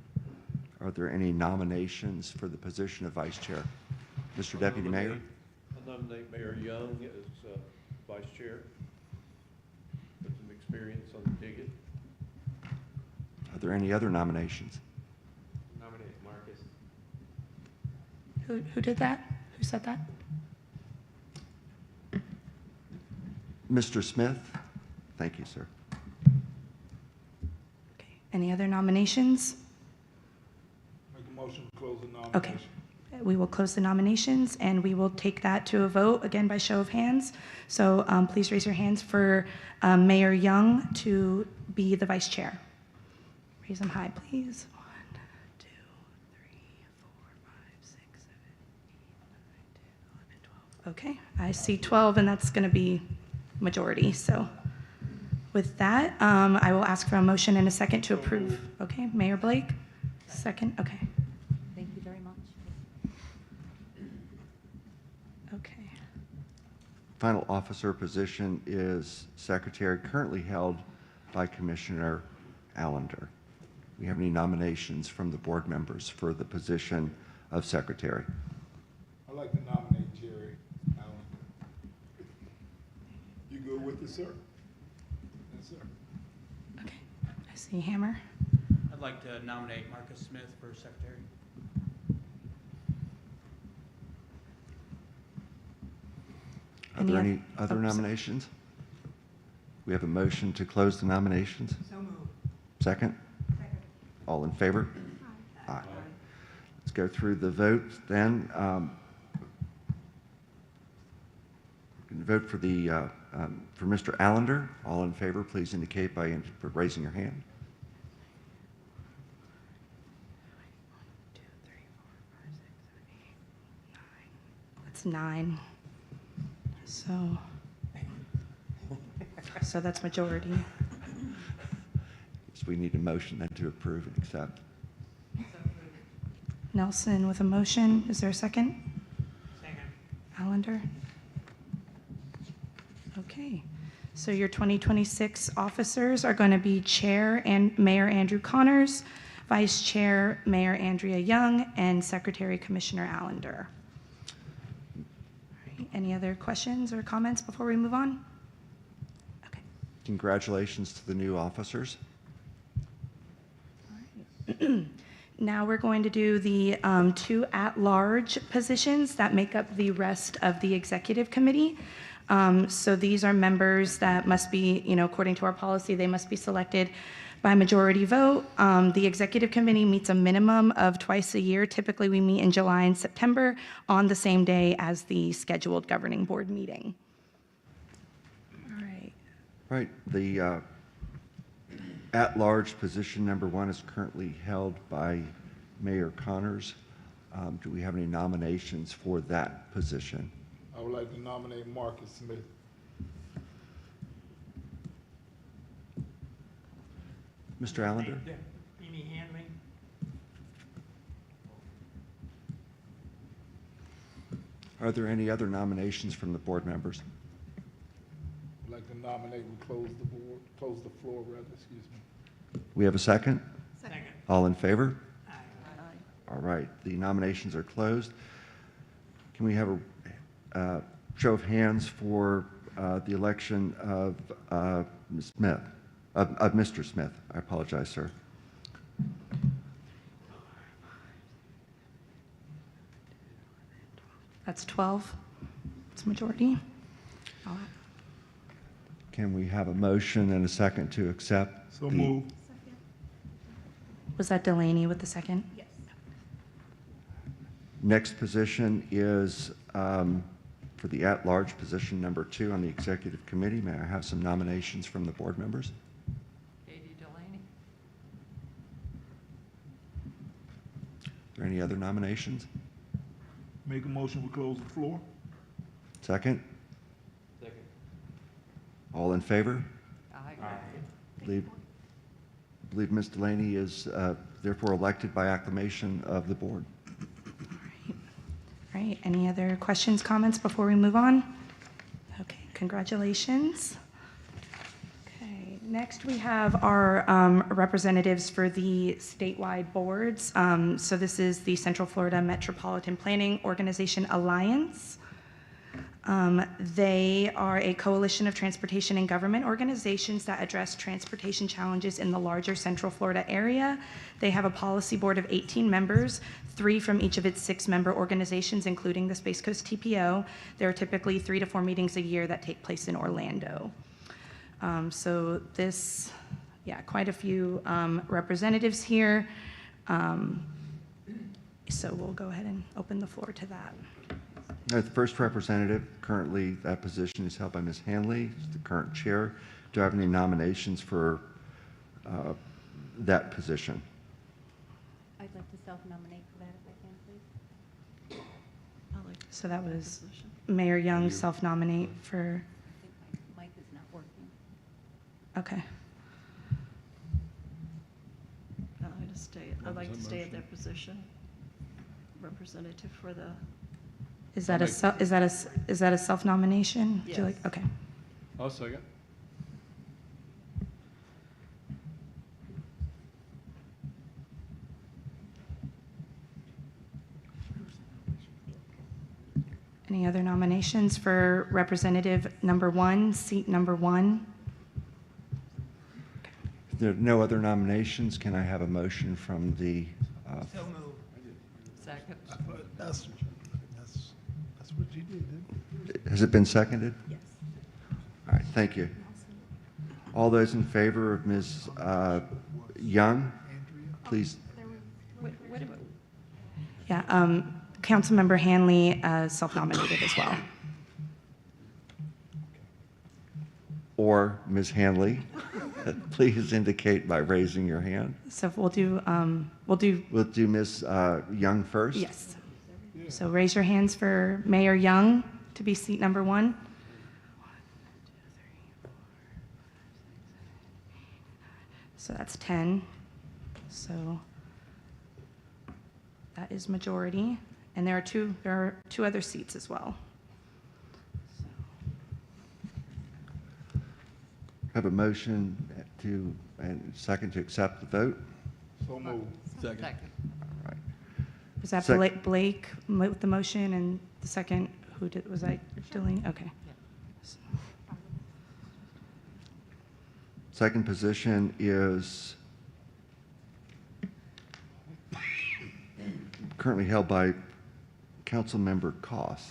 Are there any nominations for the position of vice chair? Mr. Deputy Mayor? I nominate Mayor Young as vice chair. With some experience on the ticket. Are there any other nominations? Nominate Marcus. Who did that? Who said that? Mr. Smith? Thank you, sir. Okay. Any other nominations? Make a motion to close the nomination. Okay. We will close the nominations, and we will take that to a vote, again by show of hands. So please raise your hands for Mayor Young to be the vice chair. Raise them high, please. 1, 2, 3, 4, 5, 6, 7, 8, 9, 10, 11, 12. Okay, I see 12, and that's going to be majority. So with that, I will ask for a motion and a second to approve. Okay, Mayor Blake? Second, okay. Thank you very much. Okay. Final officer position is secretary, currently held by Commissioner Allender. Do we have any nominations from the board members for the position of secretary? I'd like to nominate Jerry Allen. You good with it, sir? Yes, sir. Okay, I see Hammer. I'd like to nominate Marcus Smith for secretary. Are there any other nominations? We have a motion to close the nominations? So moved. Second? All in favor? Aye. Let's go through the vote then. Vote for for Mr. Allender. All in favor, please indicate by raising your hand. 1, 2, 3, 4, 5, 6, 7, 8, 9. That's 9. So that's majority. So we need a motion then to approve and accept. Nelson with a motion. Is there a second? Second. Allender? Okay. So your 2026 officers are going to be Chair and Mayor Andrew Connors, Vice Chair Mayor Andrea Young, and Secretary Commissioner Allender. All right, and Any other questions or comments before we move on? Congratulations to the new officers. Now we're going to do the 2 at-large positions that make up the rest of the executive committee. So these are members that must be, according to our policy, they must be selected by majority vote. The executive committee meets a minimum of twice a year. Typically, we meet in July and September on the same day as the scheduled governing board meeting. Right, the at-large position number 1 is currently held by Mayor Connors. Do we have any nominations for that position? I would like to nominate Marcus Smith. Mr. Allender? Any handling? Are there any other nominations from the board members? I'd like to nominate, we close the floor rather, excuse me. We have a second? Second. All in favor? All right, the nominations are closed. Can we have a show of hands for the election of Ms. Smith, of Mr. Smith? I apologize, sir. That's 12. It's majority. Can we have a motion and a second to accept? So move. Was that Delaney with the second? Yes. Next position is for the at-large position number 2 on the executive committee. May I have some nominations from the board members? Katie Delaney. Are there any other nominations? Make a motion, we close the floor. Second? Second. All in favor? Aye. Believe Ms. Delaney is therefore elected by acclamation of the board. All right, any other questions, comments before we move on? Okay, congratulations. Okay, next we have our representatives for the statewide boards. So this is the Central Florida Metropolitan Planning Organization Alliance. They are a coalition of transportation and government organizations that address transportation challenges in the larger Central Florida area. They have a policy board of 18 members, 3 from each of its 6 member organizations, including the Space Coast TPO. There are typically 3 to 4 meetings a year that take place in Orlando. So this, quite a few representatives here. So we'll go ahead and open the floor to that. The first representative, currently that position is held by Ms. Hanley, the current chair. Do I have any nominations for that position? I'd like to self-nominate for that if I can, please. So that was Mayor Young self-nominate for, My mic is not working. okay. I'd like to stay at that position. Representative for the, Is that a self-nomination? Would you like- Yes. Okay. I'll second. Any other nominations for representative number 1, seat number 1? If there are no other nominations, can I have a motion from the, So move. Second. That's what you did, didn't you? has it been seconded? Yes. All right, thank you. All those in favor of Ms. Young, please. Yeah, Councilmember Hanley self-nominated as well. Or Ms. Hanley, please indicate by raising your hand. So we'll do, We'll do Ms. Young first. yes. So raise your hands for Mayor Young to be seat number 1. So that's 10. So that is majority. And there are two other seats as well. Have a motion and second to accept the vote. So move. Second. Was that Sec- Blake with the motion and the second, Who did, was I Delaney? Okay. Second position is currently held by Councilmember Koss.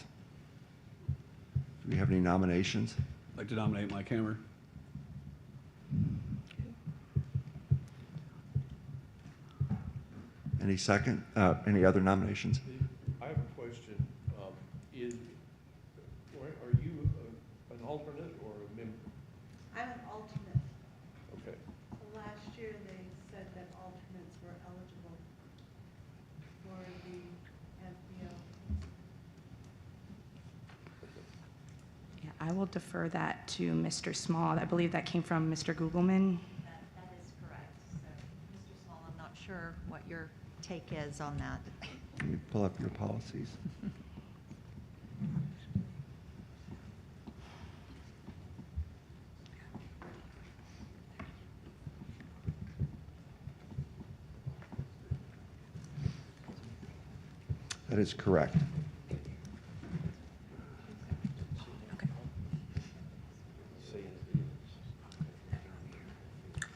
Do we have any nominations? I'd like to nominate Mike Hammer. Any second? Any other nominations? I have a question. Are you an alternate or a member? I'm an alternate. Okay. Last year, they said that alternates were eligible for the FBO. Yeah, I will defer that to Mr. Small. I believe that came from Mr. Googleman. That is correct. So, Mr. Small, I'm not sure what your take is on that. Can you pull up your policies? That is correct. Are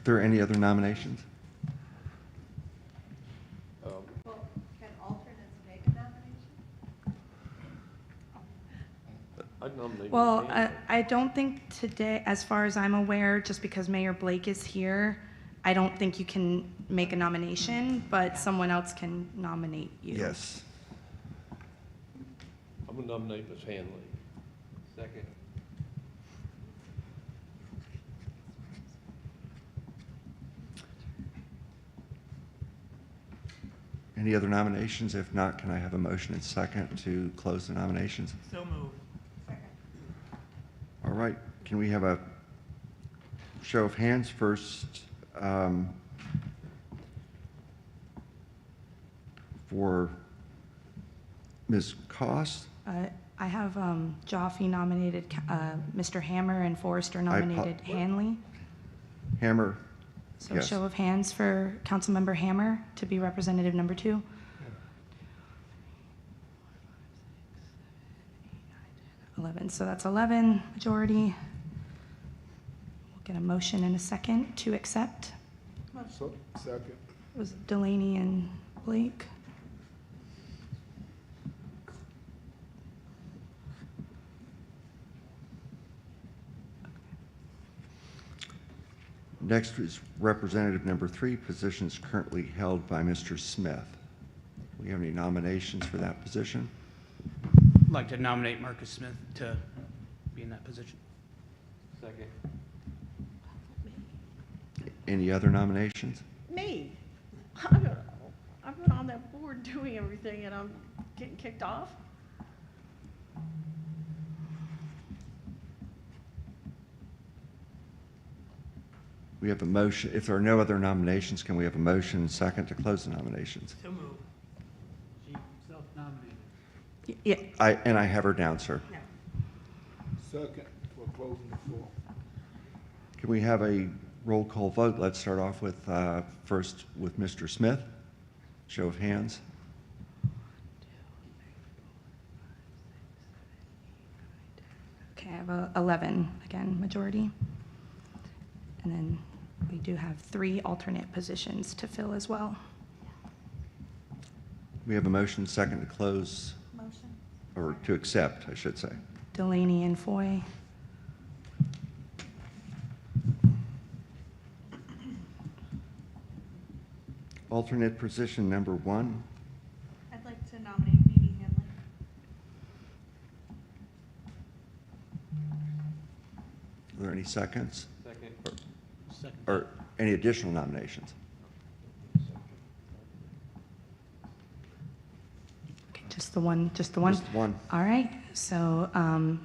there any other nominations? Well, can alternates make a nomination? I'd nominate. Well, Ms. Hanley. I don't think today, as far as I'm aware, just because Mayor Blake is here, I don't think you can make a nomination, but someone else can nominate you. Yes. I'm going to nominate Ms. Hanley. Second. Any other nominations? If not, can I have a motion and second to close the nominations? So moved. All right, can we have a show of hands first for Ms. Koss? I have Jaffe nominated Mr. Hammer and Forrester nominated Hanley. Hammer, So yes. show of hands for Councilmember Hammer to be representative number 2. 11, so that's 11, majority. We'll get a motion in a second to accept. So, second. It was Delaney and Blake. Next is representative number 3, positions currently held by Mr. Smith. Do we have any nominations for that position? I'd like to nominate Marcus Smith to be in that position. Second. Any other nominations? Me. I've been on that board doing everything and I'm getting kicked off. We have a motion. If there are no other nominations, can we have a motion and second to close the nominations? So moved. She self-nominated. Yeah. I have her down, sir. Second for closing the floor. Can we have a roll call vote? Let's start off with, first with Mr. Smith. Show of hands. Okay, I have 11, again, majority. And then we do have 3 alternate positions to fill as well. We have a motion second to close, Motion. or to accept, I should say. Delaney and Foy. Alternate position number 1. I'd like to nominate Mimi Hanley. Are there any seconds? Second. Or any additional nominations? Okay, just the one, just the one? Just one. All right, so can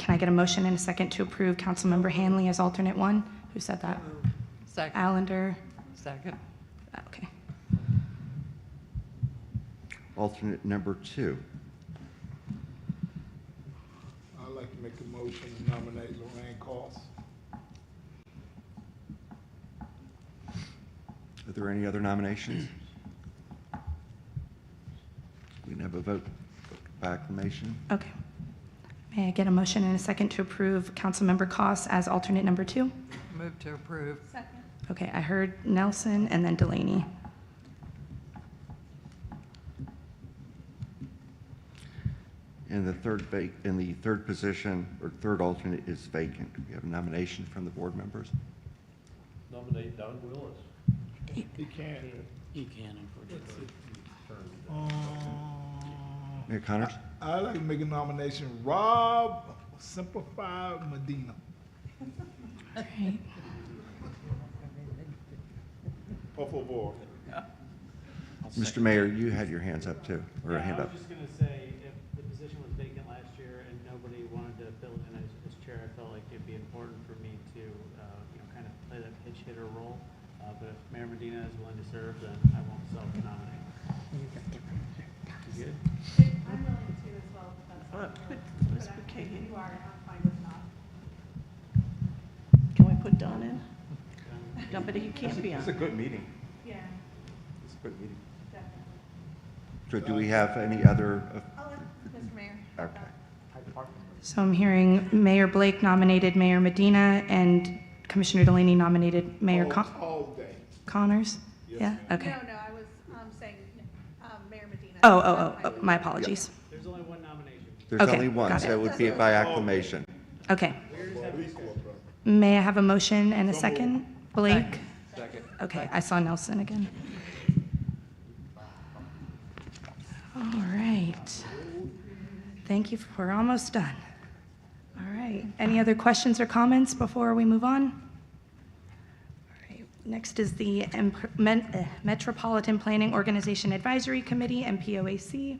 I get a motion and a second to approve Councilmember Hanley as alternate 1? Who said that? Second. Allender. Second. Okay. Alternate number 2. I'd like to make a motion to nominate Lorraine Koss. Are there any other nominations? We can have a vote by acclamation. Okay. May I get a motion and a second to approve Councilmember Koss as alternate number 2? Move to approve. Second. Okay, I heard Nelson and then Delaney. And the third position, or third alternate, is vacant. We have a nomination from the board members. Nominate Don Willis. He can. He can, unfortunately. Mayor Connors? I'd like to make a nomination, Rob Simplified Medina. Right. Por favor. I'll Mr. Mayor, you had your hands up too, or a Yeah, hand I up. was just gonna say, if the position was vacant last year and nobody wanted to fill it in as chair, I felt like it'd be important for me to, kind of play that pitch hitter role. But if Mayor Medina is willing to serve, then I won't self-nominate. You good? I'm willing to as well, if that's Let's but put Kate in. you are, I'm fine with not. Can we put Don in? No, but he can't be on. It's a good meeting. Yeah, It's a good meeting. definitely. So do we have any other? I'll let Mr. Mayor. Okay. So I'm hearing Mayor Blake nominated Mayor Medina and Commissioner Delaney nominated Mayor All day. Connors? Yes, Yeah, ma'am. okay. No, I was saying Mayor Medina. Oh, my apologies. There's only one nomination. There's Okay, only one, got so it. it would be by acclamation. Okay. Where's that research? May I have a motion and a second? Blake? Second. Okay, I saw Nelson again. All right. Thank you. We're almost done. All right. Any other questions or comments before we move on? All right. Next is the Metropolitan Planning Organization Advisory Committee, MPOAC.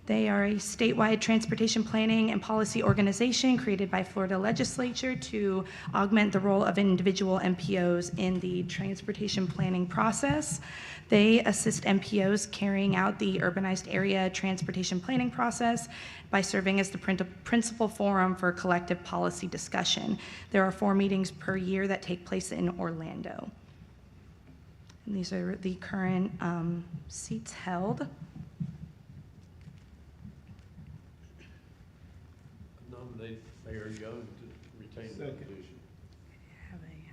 They are a statewide transportation planning and policy organization created by Florida legislature to augment the role of individual MPOs in the transportation planning process. They assist MPOs carrying out the urbanized area transportation planning process by serving as the principal forum for collective policy discussion. There are 4 meetings per year that take place in Orlando. And these are the current seats held. Nominate Mayor Young to retain the position.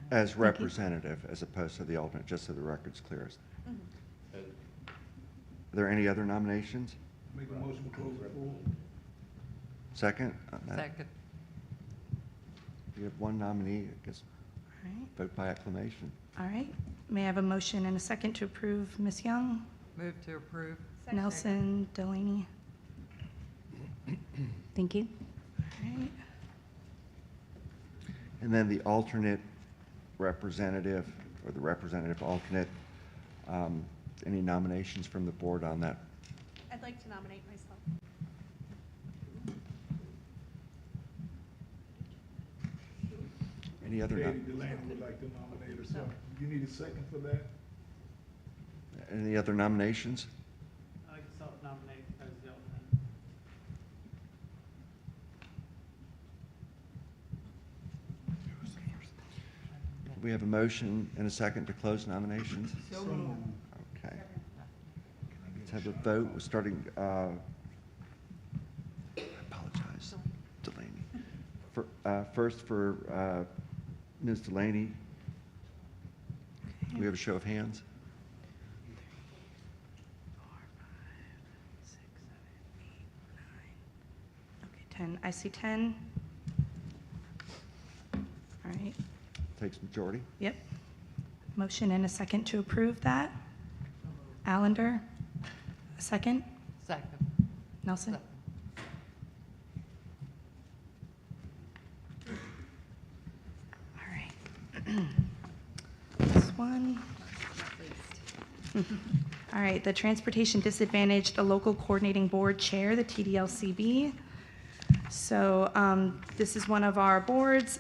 As representative, as opposed to the alternate, just so the record's clearest. Are there any other nominations? Make a motion to close the floor. Second? on that? Second. We have one nominee, I guess, All right. vote by acclamation. All right. May I have a motion and a second to approve Ms. Young? Move to approve. Nelson, Delaney? Thank you. All right. And then the alternate representative, or the representative alternate, any nominations from the board on that? I'd like to nominate myself. Any other, Katie Delaney would like to nominate herself. You need a second for that? any other nominations? I like to self-nominate as the alternate. We have a motion and a second to close nominations? So moved. Okay. Let's have a vote. We're starting, I apologize, Delaney. First for Ms. Delaney. We have a show of hands. 10. I see 10. All right. Takes majority. Yep. Motion and a second to approve that. Allender, a second. Second. Nelson? All right. This one. All right, the Transportation Disadvantaged Local Coordinating Board Chair, the TDLCB. So this is one of our boards.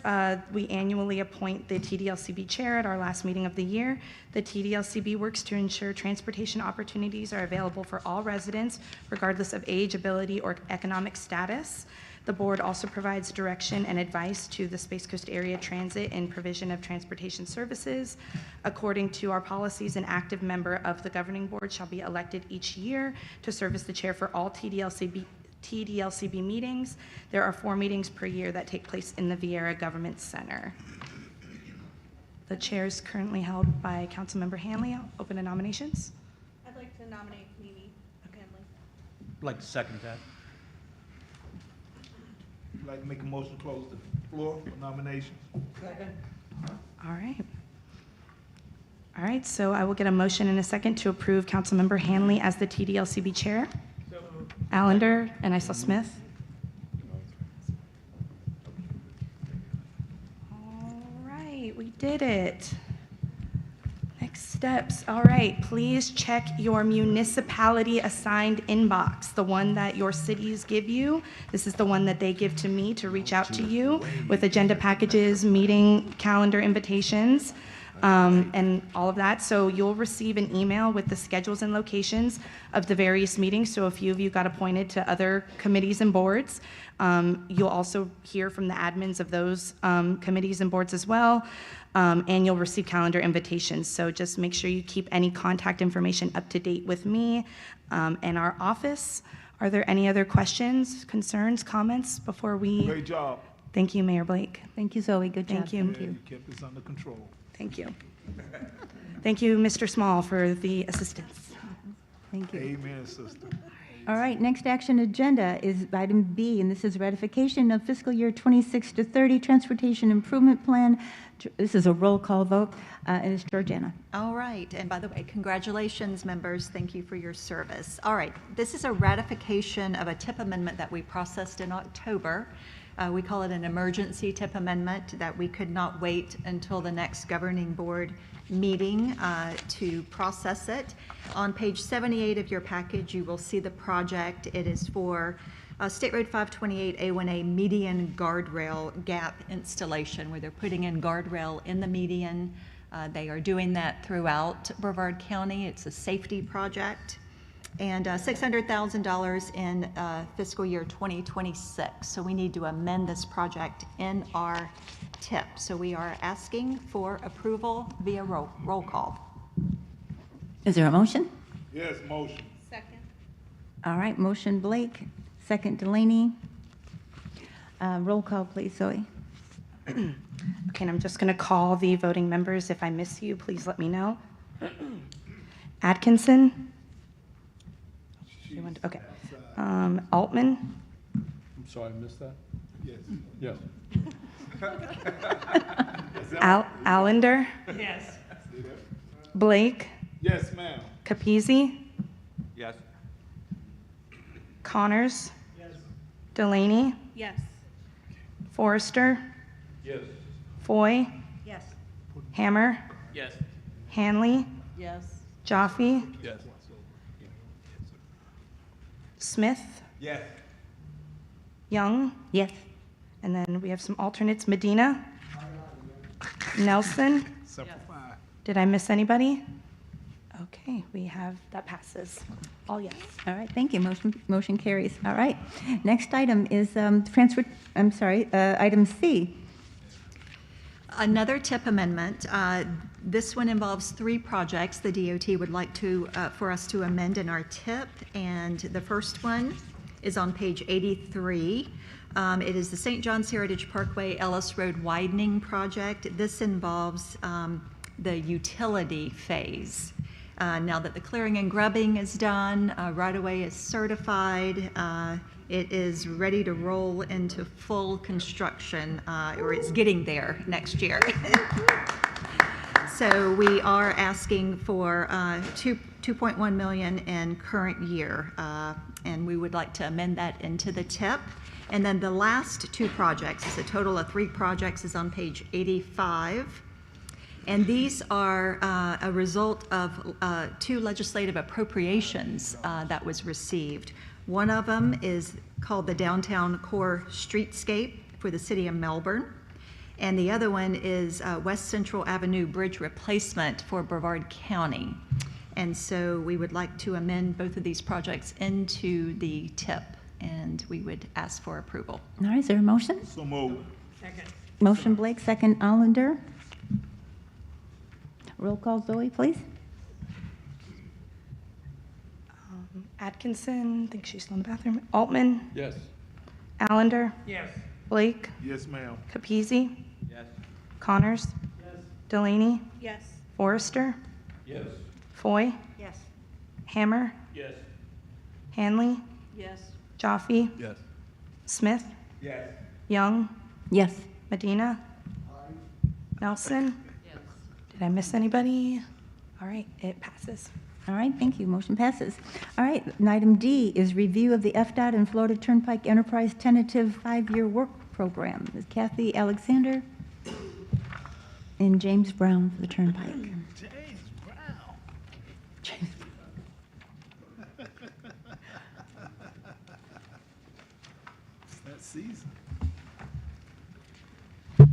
We annually appoint the TDLCB chair at our last meeting of the year. The TDLCB works to ensure transportation opportunities are available for all residents, regardless of age, ability, or economic status. The board also provides direction and advice to the Space Coast Area Transit in provision of transportation services. According to our policies, an active member of the governing board shall be elected each year to serve as the chair for all TDLCB TDLCB meetings. There are 4 meetings per year that take place in the Vieira Government Center. The chair is currently held by Councilmember Hanley. I'll open to nominations. I'd like to nominate Mimi Hanley. I'd like to second that. I'd like to make a motion to close the floor for nominations. All right. All right, so I will get a motion in a second to approve Councilmember Hanley as the TDLCB chair. Allender, and I saw Smith. All right, we did it. Next steps. All right, please check your municipality assigned inbox, the one that your cities give you. This is the one that they give to me to reach out to you with agenda packages, meeting calendar invitations, and all of that. So you'll receive an email with the schedules and locations of the various meetings. So a few of you got appointed to other committees and boards. You'll also hear from the admins of those committees and boards as well. And you'll receive calendar invitations. So just make sure you keep any contact information up to date with me and our office. Are there any other questions, concerns, comments before we? Great job. Thank you, Mayor Blake. Thank you, Zoe. Good job. Thank you. Thank you. You kept this under control. Thank you. Thank you, Mr. Small, for the assistance. Thank you. Amen, sister. All right, next action agenda is item B, and this is ratification of fiscal year 26 to 30 Transportation Improvement Plan. This is a roll call vote, and it's Georgiana. All right, and by the way, congratulations, members. Thank you for your service. All right, this is a ratification of a TIP amendment that we processed in October. We call it an emergency TIP amendment that we could not wait until the next governing board meeting to process it. On page 78 of your package, you will see the project. It is for State Road 528 A1A median guardrail gap installation, where they're putting in guardrail in the median. They are doing that throughout Brevard County. It's a safety project. And $600,000 in fiscal year 2026. So we need to amend this project in our TIP. So we are asking for approval via roll call. Is there a motion? Yes, motion. Second. All right, motion Blake, second Delaney. Roll call, please, Zoe. Okay, and I'm just going to call the voting members. If I miss you, please let me know. Atkinson. Okay. Altman. I'm sorry, I missed that? Yes. Yes. Allender. Yes. Blake. Yes, ma'am. Capizzi. Yes. Connors. Yes. Delaney. Yes. Forrester. Yes. Foy. Yes. Hammer. Yes. Hanley. Yes. Jaffe. Yes. Smith. Yes. Young. Yes. And then we have some alternates. Medina. Nelson. Did I miss anybody? Okay, we have, that passes. All yes. All right, thank you. Motion carries. All right. Next item is item C. Another TIP amendment. This one involves 3 projects the DOT would like to for us to amend in our TIP, and the first one is on page 83. It is the St. John's Heritage Parkway Ellis Road widening project. This involves the utility phase. Now that the clearing and grubbing is done, right-of-way is certified, it is ready to roll into full construction, or it's getting there next year. So we are asking for $2.1 million in current year, and we would like to amend that into the TIP. And then the last 2 projects, it's a total of 3 projects, is on page 85. And these are a result of 2 legislative appropriations that was received. One of them is called the Downtown Core Streetscape for the City of Melbourne. And the other one is West Central Avenue Bridge Replacement for Brevard County. And so we would like to amend both of these projects into the TIP, and we would ask for approval. All right, is there a motion? So moved. Second. Motion Blake, second Allender. Roll call, Zoe, please. Atkinson, I think she's still in the bathroom. Altman, Yes. Allender, Yes. Blake, Yes, ma'am. Capizzi, Yes. Connors, Delaney, Yes. Forrester, Yes. Foy, Yes. Hammer, Yes. Hanley, Yes. Jaffe, Yes. Smith, Yes. Young, Yes. Medina, Nelson. Did I miss anybody? All right, it passes. All right, thank you. Motion passes. All right, and item D is review of the FDOT and Florida Turnpike Enterprise Tentative 5-Year Work Program. Is Kathy Alexander and James Brown for the Turnpike. James Brown. James. It's that season. 87.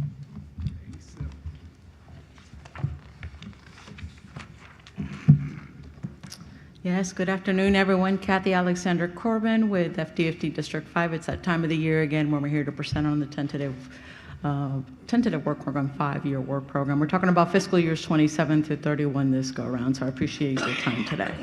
Yes, good afternoon, everyone. Kathy Alexander Corbin with FDOT District 5. It's that time of the year again when we're here to present on the tentative work program, 5-year work program. We're talking about fiscal years 27 through 31 this go around, so I appreciate your time today.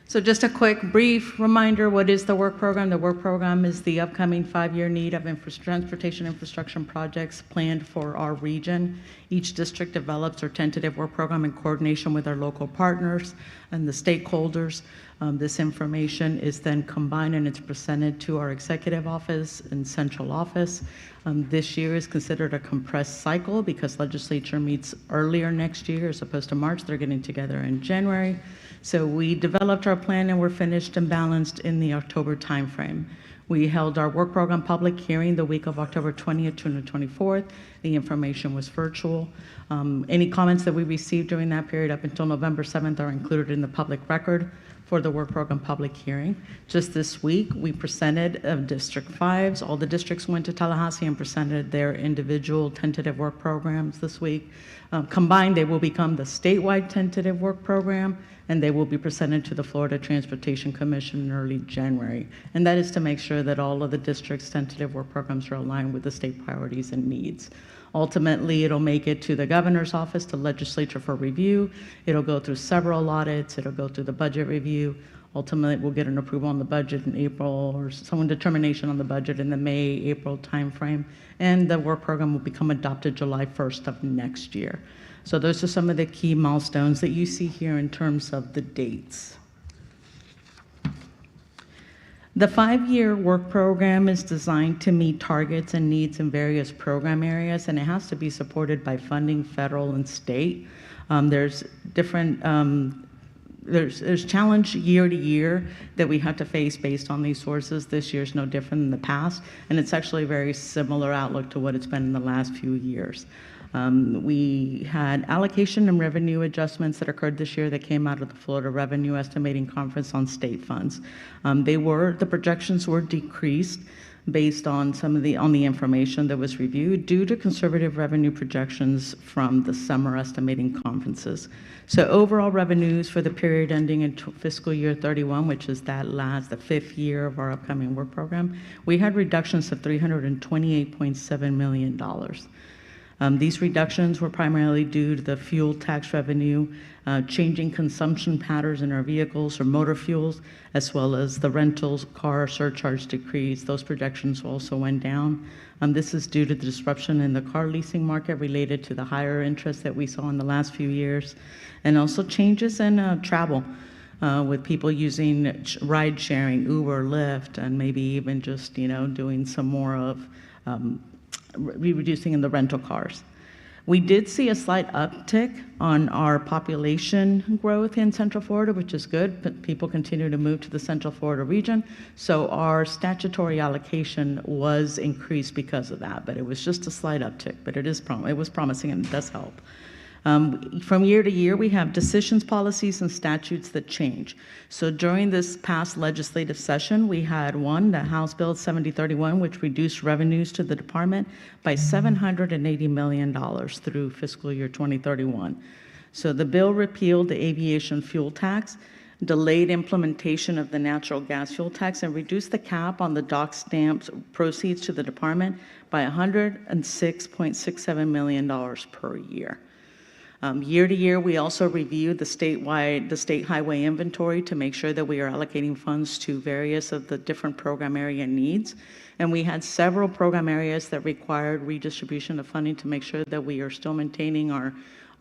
So just a quick brief reminder, what is the work program? The work program is the upcoming 5-year need of transportation infrastructure projects planned for our region. Each district develops their tentative work program in coordination with our local partners and the stakeholders. This information is then combined and it's presented to our executive office and central office. This year is considered a compressed cycle because legislature meets earlier next year as opposed to March. They're getting together in January. So we developed our plan and we're finished and balanced in the October timeframe. We held our work program public hearing the week of October 20th to the 24th. The information was virtual. Any comments that we received during that period up until November 7th are included in the public record for the work program public hearing. Just this week, we presented District 5s. All the districts went to Tallahassee and presented their individual tentative work programs this week. Combined, they will become the statewide tentative work program, and they will be presented to the Florida Transportation Commission in early January. And that is to make sure that all of the districts' tentative work programs are aligned with the state priorities and needs. Ultimately, it'll make it to the governor's office, the legislature for review. It'll go through several audits. It'll go through the budget review. Ultimately, we'll get an approval on the budget in April or some determination on the budget in the May-April timeframe. And the work program will become adopted July 1st of next year. So those are some of the key milestones that you see here in terms of the dates. The 5-year work program is designed to meet targets and needs in various program areas, and it has to be supported by funding, federal and state. There's different, there's challenge year to year that we have to face based on these sources. This year's no different than the past, and it's actually a very similar outlook to what it's been in the last few years. We had allocation and revenue adjustments that occurred this year that came out of the Florida Revenue Estimating Conference on state funds. The projections were decreased based on the information that was reviewed due to conservative revenue projections from the summer estimating conferences. So overall revenues for the period ending in fiscal year 31, which is the 5th year of our upcoming work program, we had reductions of $328.7 million. These reductions were primarily due to the fuel tax revenue, changing consumption patterns in our vehicles or motor fuels, as well as the rentals car surcharge decrease. Those projections also went down. This is due to the disruption in the car leasing market related to the higher interest that we saw in the last few years, and also changes in travel with people using ride sharing, Uber, Lyft, and maybe even just doing some more of reducing in the rental cars. We did see a slight uptick on our population growth in Central Florida, which is good, but people continue to move to the Central Florida region. So our statutory allocation was increased because of that, but it was just a slight uptick, but it was promising and it does help. From year to year, we have decisions, policies, and statutes that change. So during this past legislative session, we had the House Bill 7031, which reduced revenues to the department by $780 million through fiscal year 2031. So the bill repealed the aviation fuel tax, delayed implementation of the natural gas fuel tax, and reduced the cap on the dock stamps proceeds to the department by $106.67 million per year. Year to year, we also review the state highway inventory to make sure that we are allocating funds to various of the different program area needs. And we had several program areas that required redistribution of funding to make sure that we are still maintaining our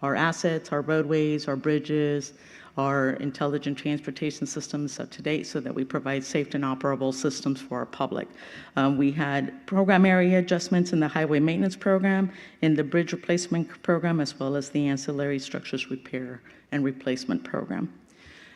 assets, our roadways, our bridges, our intelligent transportation systems up to date so that we provide safe and operable systems for our public. We had program area adjustments in the highway maintenance program, in the bridge replacement program, as well as the ancillary structures repair and replacement program.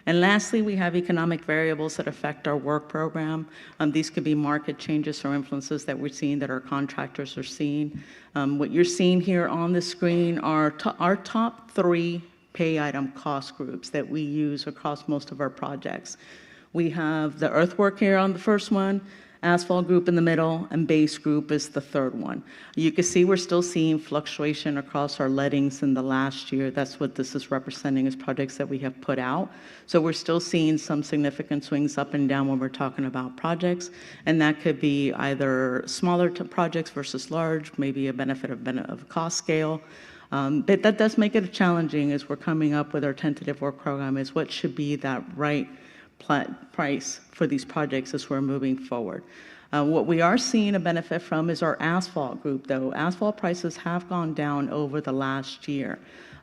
And lastly, we have economic variables that affect our work program. These could be market changes or influences that we're seeing that our contractors are seeing. What you're seeing here on the screen are our top 3 pay item cost groups that we use across most of our projects. We have the earthwork here on the first one, asphalt group in the middle, and base group is the third one. You can see we're still seeing fluctuation across our lettings in the last year. That's what this is representing as projects that we have put out. So we're still seeing some significant swings up and down when we're talking about projects, and that could be either smaller projects versus large, maybe a benefit of cost scale. But that does make it challenging as we're coming up with our tentative work program is what should be that right price for these projects as we're moving forward. What we are seeing a benefit from is our asphalt group, though. Asphalt prices have gone down over the last year.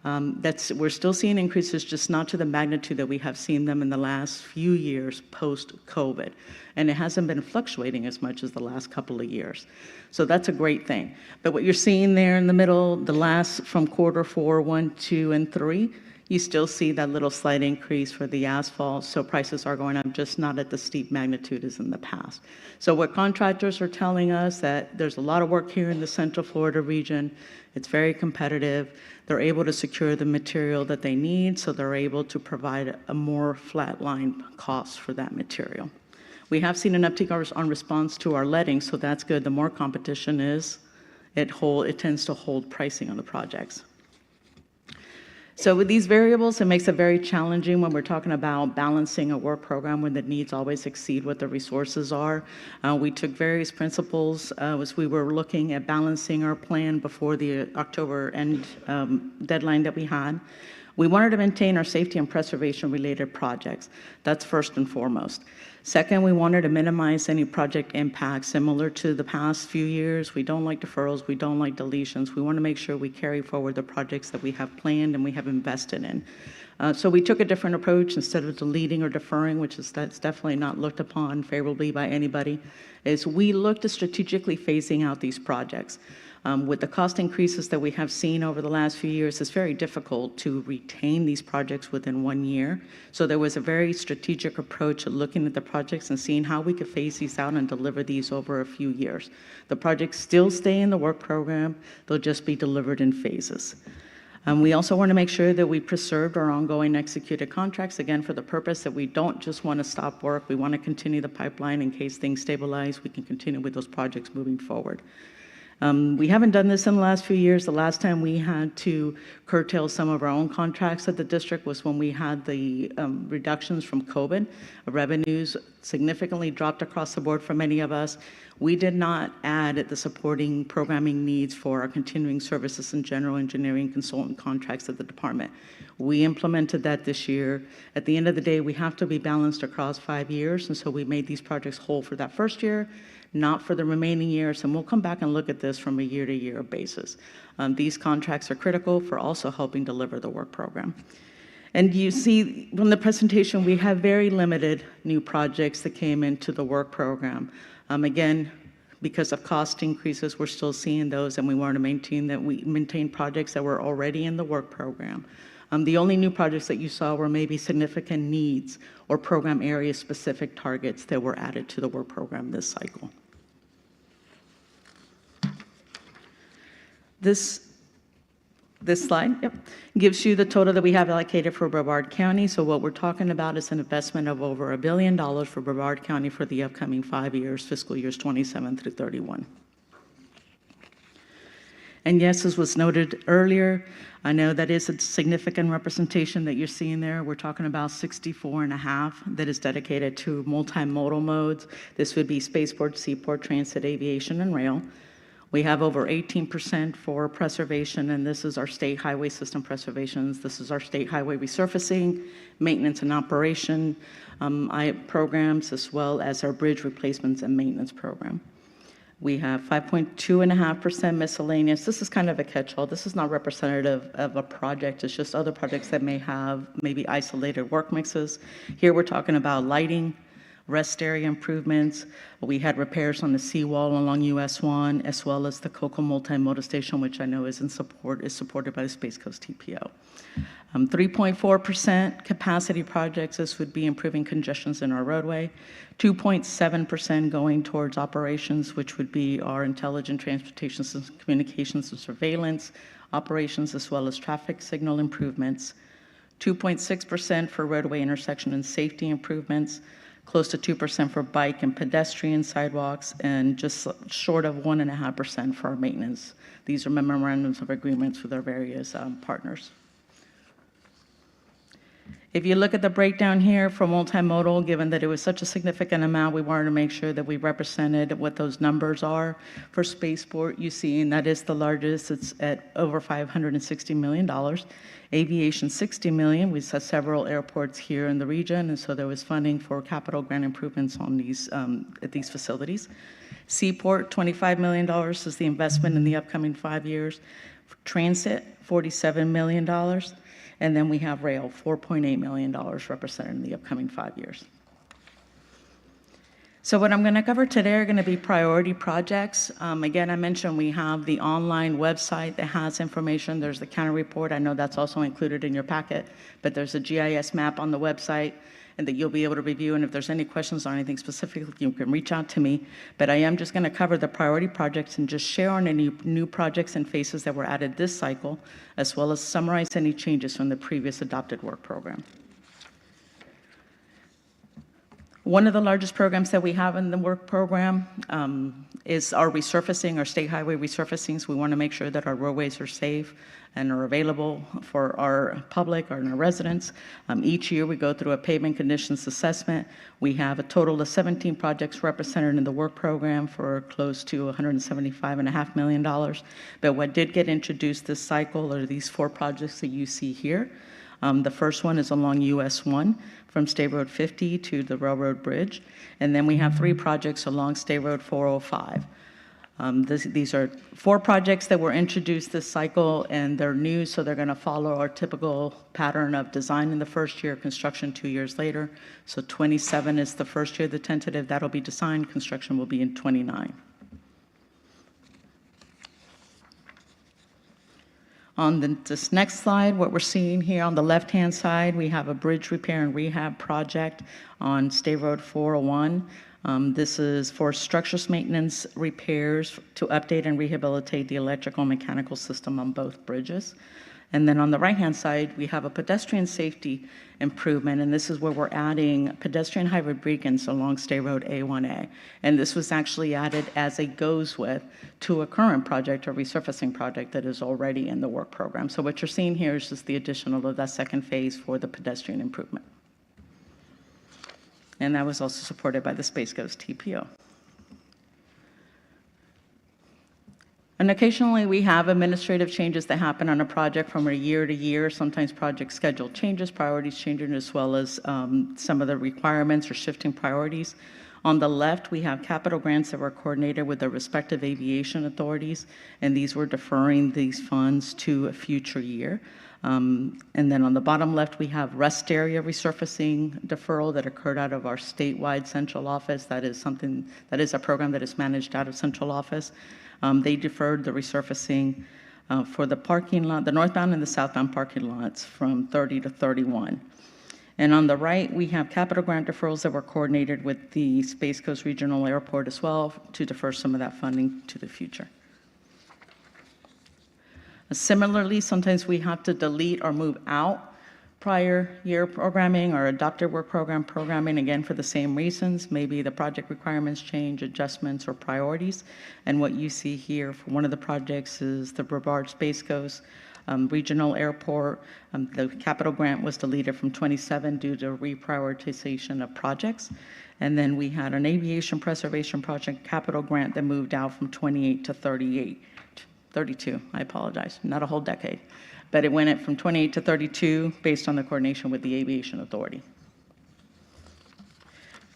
We're still seeing increases, just not to the magnitude that we have seen them in the last few years post-COVID. And it hasn't been fluctuating as much as the last couple of years. So that's a great thing. But what you're seeing there in the middle, the last from quarter 4, 1, 2, and 3, you still see that little slight increase for the asphalt. So prices are going up, just not at the steep magnitude as in the past. So what contractors are telling us that there's a lot of work here in the Central Florida region. It's very competitive. They're able to secure the material that they need, so they're able to provide a more flatline cost for that material. We have seen an uptick on response to our letting, so that's good. The more competition is, it tends to hold pricing on the projects. So with these variables, it makes it very challenging when we're talking about balancing a work program when the needs always exceed what the resources are. We took various principles as we were looking at balancing our plan before the October end deadline that we had. We wanted to maintain our safety and preservation related projects. That's first and foremost. Second, we wanted to minimize any project impacts similar to the past few years. We don't like deferrals, we don't like deletions. We want to make sure we carry forward the projects that we have planned and we have invested in. So we took a different approach. Instead of deleting or deferring, that's definitely not looked upon favorably by anybody, is we looked at strategically phasing out these projects. With the cost increases that we have seen over the last few years, it's very difficult to retain these projects within 1 year. So there was a very strategic approach at looking at the projects and seeing how we could phase these out and deliver these over a few years. The projects still stay in the work program, they'll just be delivered in phases. We also want to make sure that we preserved our ongoing executed contracts, again, for the purpose that we don't just want to stop work, we want to continue the pipeline in case things stabilize, we can continue with those projects moving forward. We haven't done this in the last few years. The last time we had to curtail some of our own contracts at the district was when we had the reductions from COVID. Revenues significantly dropped across the board for many of us. We did not add the supporting programming needs for our continuing services and general engineering consultant contracts at the department. We implemented that this year. At the end of the day, we have to be balanced across 5 years, and so we made these projects whole for that first year, not for the remaining years, and we'll come back and look at this from a year-to-year basis. These contracts are critical for also helping deliver the work program. And you see from the presentation, we have very limited new projects that came into the work program. Again, because of cost increases, we're still seeing those, and we want to maintain projects that were already in the work program. The only new projects that you saw were maybe significant needs or program area specific targets that were added to the work program this cycle. This slide gives you the total that we have allocated for Brevard County. So what we're talking about is an investment of over $1 billion for Brevard County for the upcoming 5 years, fiscal years 27 through 31. And yes, as was noted earlier, I know that is a significant representation that you're seeing there. We're talking about 64.5 that is dedicated to multimodal modes. This would be spaceport, seaport, transit, aviation, and rail. We have over 18% for preservation, and this is our state highway system preservations. This is our state highway resurfacing, maintenance and operation programs, as well as our bridge replacements and maintenance program. We have 5.2.5% miscellaneous. This is kind of a catch-all. This is not representative of a project. It's just other projects that may have maybe isolated work mixes. Here we're talking about lighting, rest area improvements. We had repairs on the seawall along US 1, as well as the Cocoa Multimodal Station, which I know is supported by the Space Coast TPO. 3.4% capacity projects. This would be improving congestions in our roadway. 2.7% going towards operations, which would be our intelligent transportation systems, communications and surveillance operations, as well as traffic signal improvements. 2.6% for roadway intersection and safety improvements. Close to 2% for bike and pedestrian sidewalks, and just short of 1.5% for our maintenance. These are memorandums of agreements with our various partners. If you look at the breakdown here for multimodal, given that it was such a significant amount, we wanted to make sure that we represented what those numbers are. For spaceport, you see, and that is the largest, it's at over $560 million. Aviation, $60 million. We saw several airports here in the region, and so there was funding for capital grant improvements on these at these facilities. Seaport, $25 million is the investment in the upcoming 5 years. Transit, $47 million. And then we have rail, $4.8 million represented in the upcoming 5 years. So what I'm going to cover today are going to be priority projects. Again, I mentioned we have the online website that has information. There's the county report. I know that's also included in your packet, but there's a GIS map on the website and that you'll be able to review. And if there's any questions on anything specific, you can reach out to me. But I am just going to cover the priority projects and just share on any new projects and phases that were added this cycle, as well as summarize any changes from the previous adopted work program. One of the largest programs that we have in the work program is our resurfacing, our state highway resurfacings. We want to make sure that our roadways are safe and are available for our public or our residents. Each year we go through a pavement conditions assessment. We have a total of 17 projects represented in the work program for close to $175.5 million. But what did get introduced this cycle are these 4 projects that you see here. The first one is along US 1 from State Road 50 to the Railroad Bridge. And then we have 3 projects along State Road 405. These are 4 projects that were introduced this cycle, and they're new, so they're going to follow our typical pattern of design in the first year, construction 2 years later. So 27 is the first year of the tentative. That'll be designed. Construction will be in 29. On this next slide, what we're seeing here on the left-hand side, we have a bridge repair and rehab project on State Road 401. This is for structures maintenance repairs to update and rehabilitate the electrical and mechanical system on both bridges. And then on the right-hand side, we have a pedestrian safety improvement, and this is where we're adding pedestrian hybrid beacons along State Road A1A. And this was actually added as a goes with to a current project, a resurfacing project that is already in the work program. So what you're seeing here is just the additional of that second phase for the pedestrian improvement. And that was also supported by the Space Coast TPO. And occasionally we have administrative changes that happen on a project from a year to year. Sometimes project schedule changes, priorities changing, as well as some of the requirements or shifting priorities. On the left, we have capital grants that were coordinated with the respective aviation authorities, and these were deferring these funds to a future year. And then on the bottom left, we have rest area resurfacing deferral that occurred out of our statewide central office. That is a program that is managed out of central office. They deferred the resurfacing for the parking lot, the northbound and the southbound parking lots from 30 to 31. And on the right, we have capital grant deferrals that were coordinated with the Space Coast Regional Airport as well to defer some of that funding to the future. Similarly, sometimes we have to delete or move out prior year programming or adopted work program programming, again, for the same reasons. Maybe the project requirements change, adjustments, or priorities. And what you see here for one of the projects is the Brevard Space Coast regional airport. The capital grant was deleted from 27 due to reprioritization of projects. And then we had an aviation preservation project capital grant that moved out from 28 to 32, I apologize, not a whole decade. But it went from 28 to 32 based on the coordination with the Aviation Authority.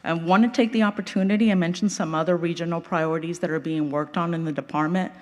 I want to take the opportunity and mention some other regional priorities that are being worked on in the department.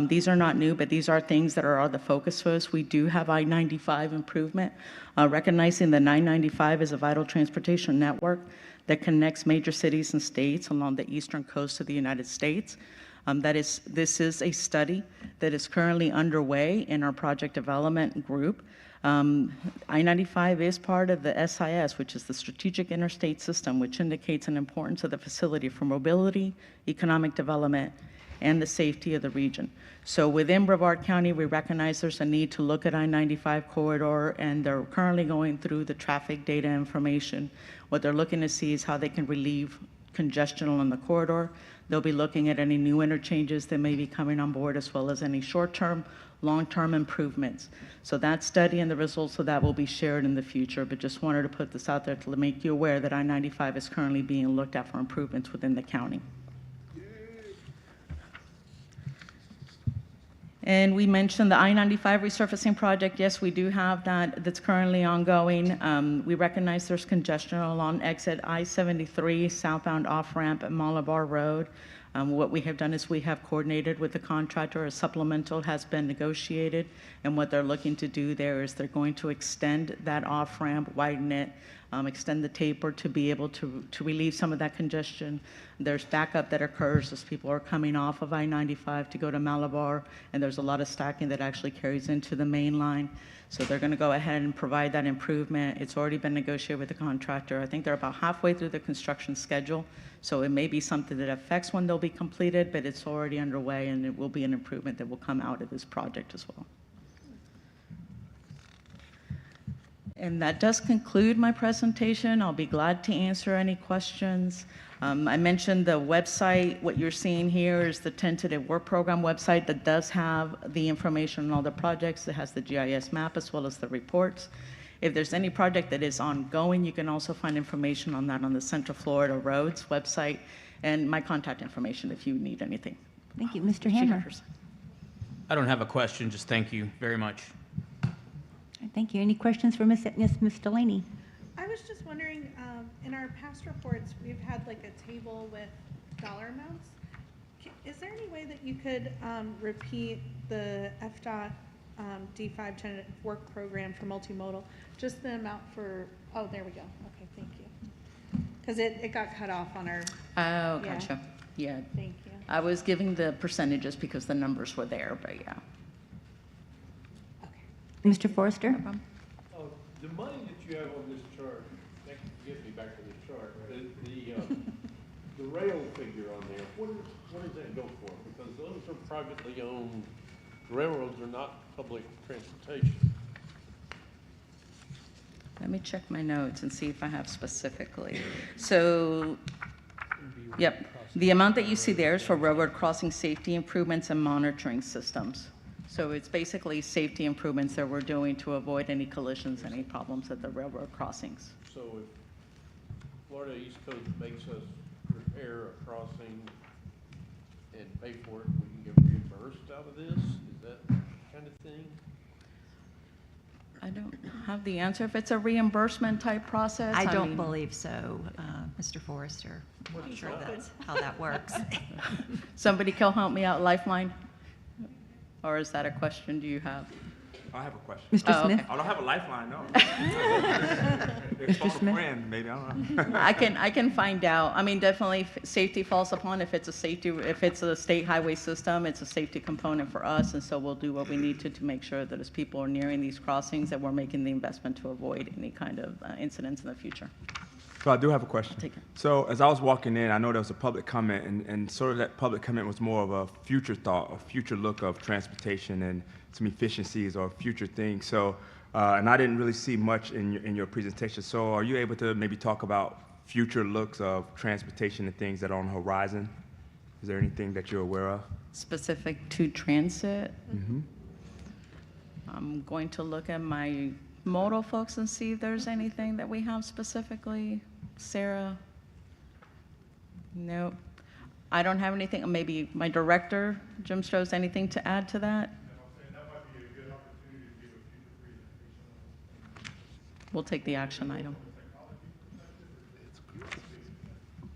These are not new, but these are things that are the focus for us. We do have I-95 improvement, recognizing that I-95 is a vital transportation network that connects major cities and states along the eastern coast of the United States. This is a study that is currently underway in our project development group. I-95 is part of the SIS, which is the Strategic Interstate System, which indicates an importance of the facility for mobility, economic development, and the safety of the region. So within Brevard County, we recognize there's a need to look at I-95 corridor, and they're currently going through the traffic data information. What they're looking to see is how they can relieve congestion along the corridor. They'll be looking at any new interchanges that may be coming on board, as well as any short-term, long-term improvements. So that study and the results of that will be shared in the future, but just wanted to put this out there to make you aware that I-95 is currently being looked at for improvements within the county. And we mentioned the I-95 resurfacing project. Yes, we do have that that's currently ongoing. We recognize there's congestion along exit I-73 southbound off-ramp at Malabar Road. What we have done is we have coordinated with the contractor. A supplemental has been negotiated, and what they're looking to do there is they're going to extend that off-ramp, widen it, extend the taper to be able to relieve some of that congestion. There's backup that occurs as people are coming off of I-95 to go to Malabar, and there's a lot of stacking that actually carries into the main line. So they're going to go ahead and provide that improvement. It's already been negotiated with the contractor. I think they're about halfway through the construction schedule, so it may be something that affects when they'll be completed, but it's already underway, and it will be an improvement that will come out of this project as well. And that does conclude my presentation. I'll be glad to answer any questions. I mentioned the website. What you're seeing here is the tentative work program website that does have the information on all the projects. It has the GIS map as well as the reports. If there's any project that is ongoing, you can also find information on that on the Central Florida Roads website, and my contact information if you need anything. Thank you. Mr. Hammer. I don't have a question, just thank you very much. Thank you. Any questions for Ms. Delaney? I was just wondering, in our past reports, we've had like a table with dollar amounts. Is there any way that you could repeat the FDOT D5 tentative work program for multimodal? Just the amount for, oh, there we go. Okay, thank you. Because it got cut off on our. Oh, gotcha. Yeah. Thank you. I was giving the percentages because the numbers were there, but yeah. Mr. Forrester? The money that you have on this chart, thank you for getting me back to this chart, the rail figure on there, what does that go for? Because those are privately owned, railroads are not public transportation. Let me check my notes and see if I have specifically. So, yep, the amount that you see there is for railroad crossing safety improvements and monitoring systems. So it's basically safety improvements that we're doing to avoid any collisions, any problems at the railroad crossings. So if Florida East Coast makes us repair a crossing and pay for it, we can get reimbursed out of this? Is that kind of thing? I don't have the answer. If it's a reimbursement type process. I don't believe so, Mr. Forrester. I'm not sure that's how that works. Somebody can help me out, Lifeline? Or is that a question do you have? I have a question. Mr. Smith? I don't have a lifeline, no. Mr. Smith? Friend, maybe, I don't know. I can find out. I mean, definitely safety falls upon if it's a state highway system, it's a safety component for us, and so we'll do what we need to make sure that as people are nearing these crossings that we're making the investment to avoid any kind of incidents in the future. So I do have a question. So as I was walking in, I know there was a public comment, and sort of that public comment was more of a future thought, a future look of transportation and some efficiencies or future things. So, and I didn't really see much in your presentation. So are you able to maybe talk about future looks of transportation and things that are on the horizon? Is there anything that you're aware of? Specific to transit? Mm-hmm. I'm going to look at my modal folks and see if there's anything that we have specifically. Sarah? Nope. I don't have anything. Maybe my director, Jim Stroh's, anything to add to that? We'll take the action item.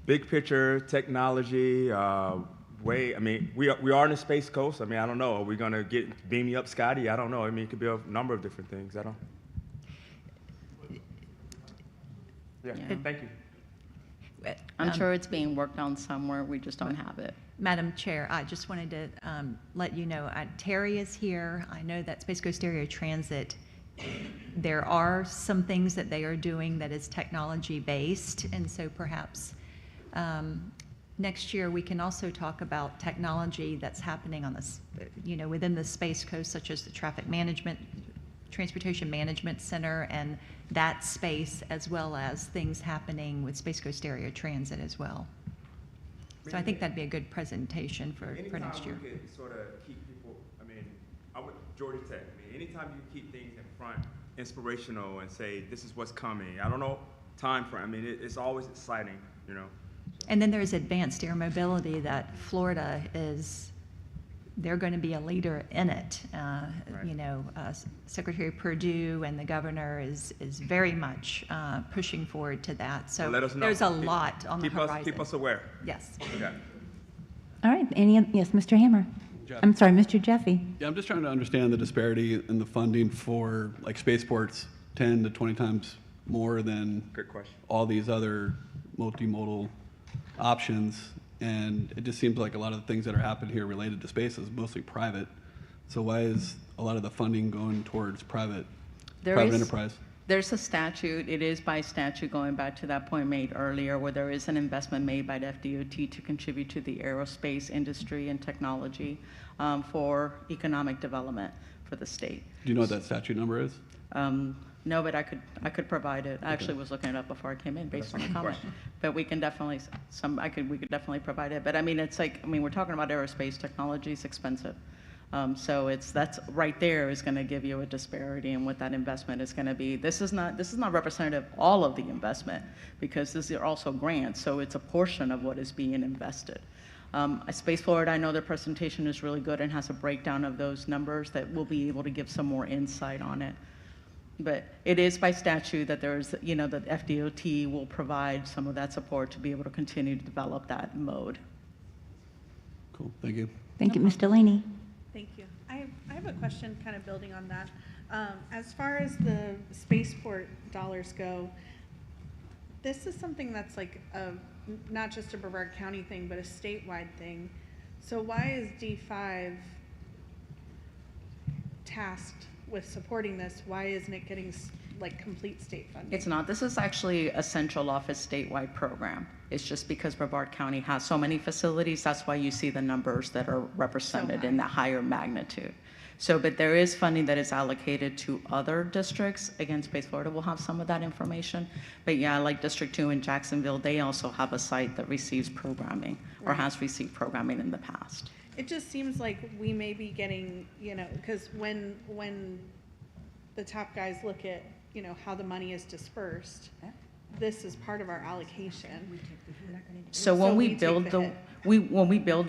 Big picture, technology, I mean, we are in the Space Coast. I mean, I don't know. Are we going to beam me up, Scotty? I don't know. I mean, it could be a number of different things. I don't. Yeah, thank you. I'm sure it's being worked on somewhere. We just don't have it. Madam Chair, I just wanted to let you know, Terry is here. I know that Space Coast Area Transit, there are some things that they are doing that is technology-based, and so perhaps next year we can also talk about technology that's happening on this, within the Space Coast, such as the Transportation Management Center and that space, as well as things happening with Space Coast Area Transit as well. So I think that'd be a good presentation for next year. Anytime we could sort of keep people, I mean, I went to Georgia Tech. I mean, anytime you keep things in front, inspirational, and say, this is what's coming. I don't know time frame. I mean, it's always exciting, And then there's advanced air mobility that Florida they're going to be a leader in it. Secretary Perdue and the governor is very much pushing forward to that. So let us know. There's a lot on the horizon. Keep us aware. Yes. Okay. All right, yes, Mr. Hammer. Jeff. I'm sorry, Mr. Jeffy. Yeah, I'm just trying to understand the disparity in the funding for like spaceports, 10 to 20 times more than Good question. all these other multimodal options. And it just seems like a lot of the things that are happening here related to space is mostly private. So why is a lot of the funding going towards private enterprise? There's a statute. It is by statute, going back to that point made earlier, where there is an investment made by the FDOT to contribute to the aerospace industry and technology for economic development for the state. Do you know what that statute number is? No, but I could provide it. I actually was looking it up before I came in based on the comment. But we can definitely, we could definitely provide it. But I mean, it's like, we're talking about aerospace technology is expensive. So that's right there is going to give you a disparity in what that investment is going to be. This is not representative of all of the investment, because these are also grants. So it's a portion of what is being invested. Space Forward, I know their presentation is really good and has a breakdown of those numbers that will be able to give some more insight on it. But it is by statute that there's, that FDOT will provide some of that support to be able to continue to develop that mode. Cool, thank you. Thank you, Ms. Delaney. Thank you. I have a question kind of building on that. As far as the spaceport dollars go, this is something that's like not just a Brevard County thing, but a statewide thing. So why is D5 tasked with supporting this? Why isn't it getting like complete state funding? It's not. This is actually a central office statewide program. It's just because Brevard County has so many facilities, that's why you see the numbers that are represented in the higher magnitude. So, but there is funding that is allocated to other districts. Again, Space Florida will have some of that information. But yeah, like District 2 in Jacksonville, they also have a site that receives programming or has received programming in the past. It just seems like we may be getting, because when the top guys look at, how the money is dispersed, this is part of our allocation. So when we build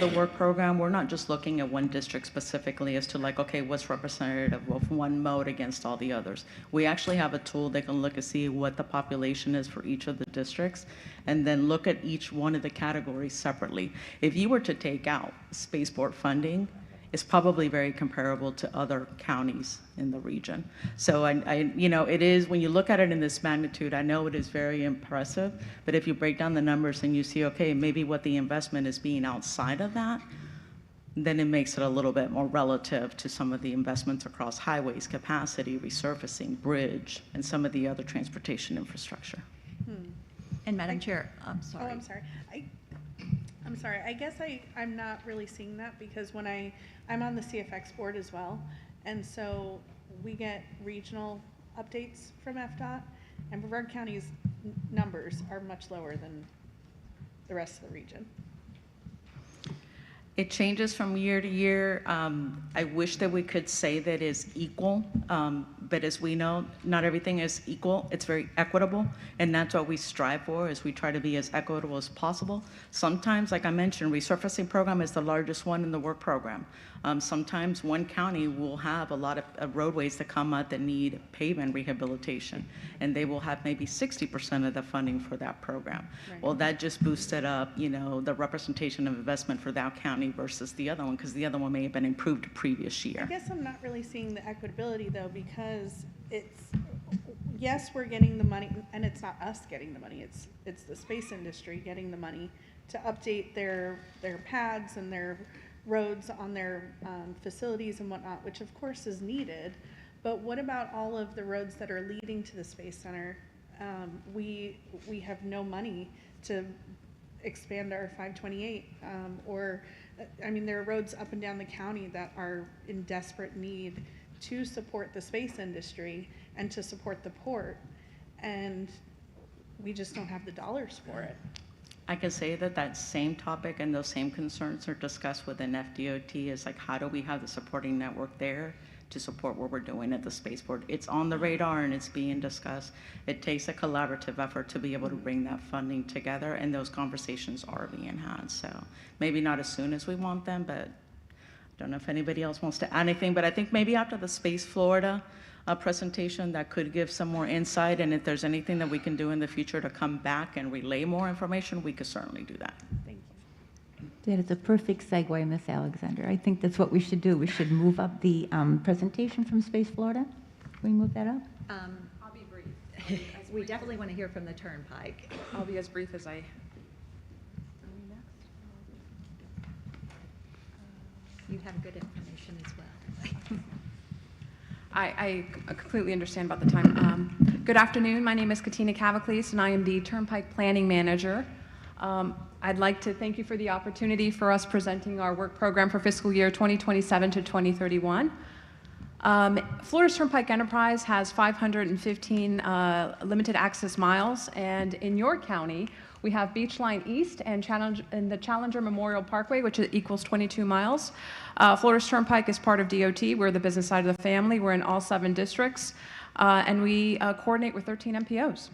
the work program, we're not just looking at one district specifically as to like, okay, what's representative of one mode against all the others. We actually have a tool that can look and see what the population is for each of the districts, and then look at each one of the categories separately. If you were to take out spaceport funding, it's probably very comparable to other counties in the region. So it is, when you look at it in this magnitude, I know it is very impressive, but if you break down the numbers and you see, okay, maybe what the investment is being outside of that, then it makes it a little bit more relative to some of the investments across highways, capacity, resurfacing, bridge, and some of the other transportation infrastructure. And Madam Chair, I'm sorry. Oh, I'm sorry. I'm sorry. I guess I'm not really seeing that, because when I'm on the CFX board as well, and so we get regional updates from FDOT, and Brevard County's numbers are much lower than the rest of the region. It changes from year to year. I wish that we could say that it's equal, but as we know, not everything is equal. It's very equitable, and that's what we strive for, is we try to be as equitable as possible. Sometimes, like I mentioned, resurfacing program is the largest one in the work program. Sometimes one county will have a lot of roadways that come out that need pavement rehabilitation, and they will have maybe 60% of the funding for that program. Right. Well, that just boosted up, the representation of investment for that county versus the other one, because the other one may have been improved the previous I year. guess I'm not really seeing the equitability though, because yes, we're getting the money, and it's not us getting the money, it's the space industry getting the money to update their pads and their roads on their facilities and whatnot, which of course is needed. But what about all of the roads that are leading to the Space Center? We have no money to expand our 528, there are roads up and down the county that are in desperate need to support the space industry and to support the port, and we just don't have the dollars for it. I can say that same topic and those same concerns are discussed within FDOT. Is like, how do we have the supporting network there to support what we're doing at the spaceport? It's on the radar and it's being discussed. It takes a collaborative effort to be able to bring that funding together, and those conversations are being had. So maybe not as soon as we want them, but I don't know if anybody else wants to add anything, but I think maybe after the Space Florida presentation, that could give some more insight, and if there's anything that we can do in the future to come back and relay more information, we could certainly do that. Thank you. That is a perfect segue, Ms. Alexander. I think that's what we should do. We should move up the presentation from Space Florida. Can we move that up? I'll be brief. We definitely want to hear from the Turnpike. I'll be as brief as I. You have good information as well. I completely understand about the time. Good afternoon. My name is Katina Cavacles, and I am the Turnpike Planning Manager. I'd like to thank you for the opportunity for us presenting our work program for fiscal year 2027 to 2031. Florida's Turnpike Enterprise has 515 limited access miles, and in your county, we have Beachline East and the Challenger Memorial Parkway, which equals 22 miles. Florida's Turnpike is part of DOT. We're the business side of the family. We're in all 7 districts, and we coordinate with 13 MPOs.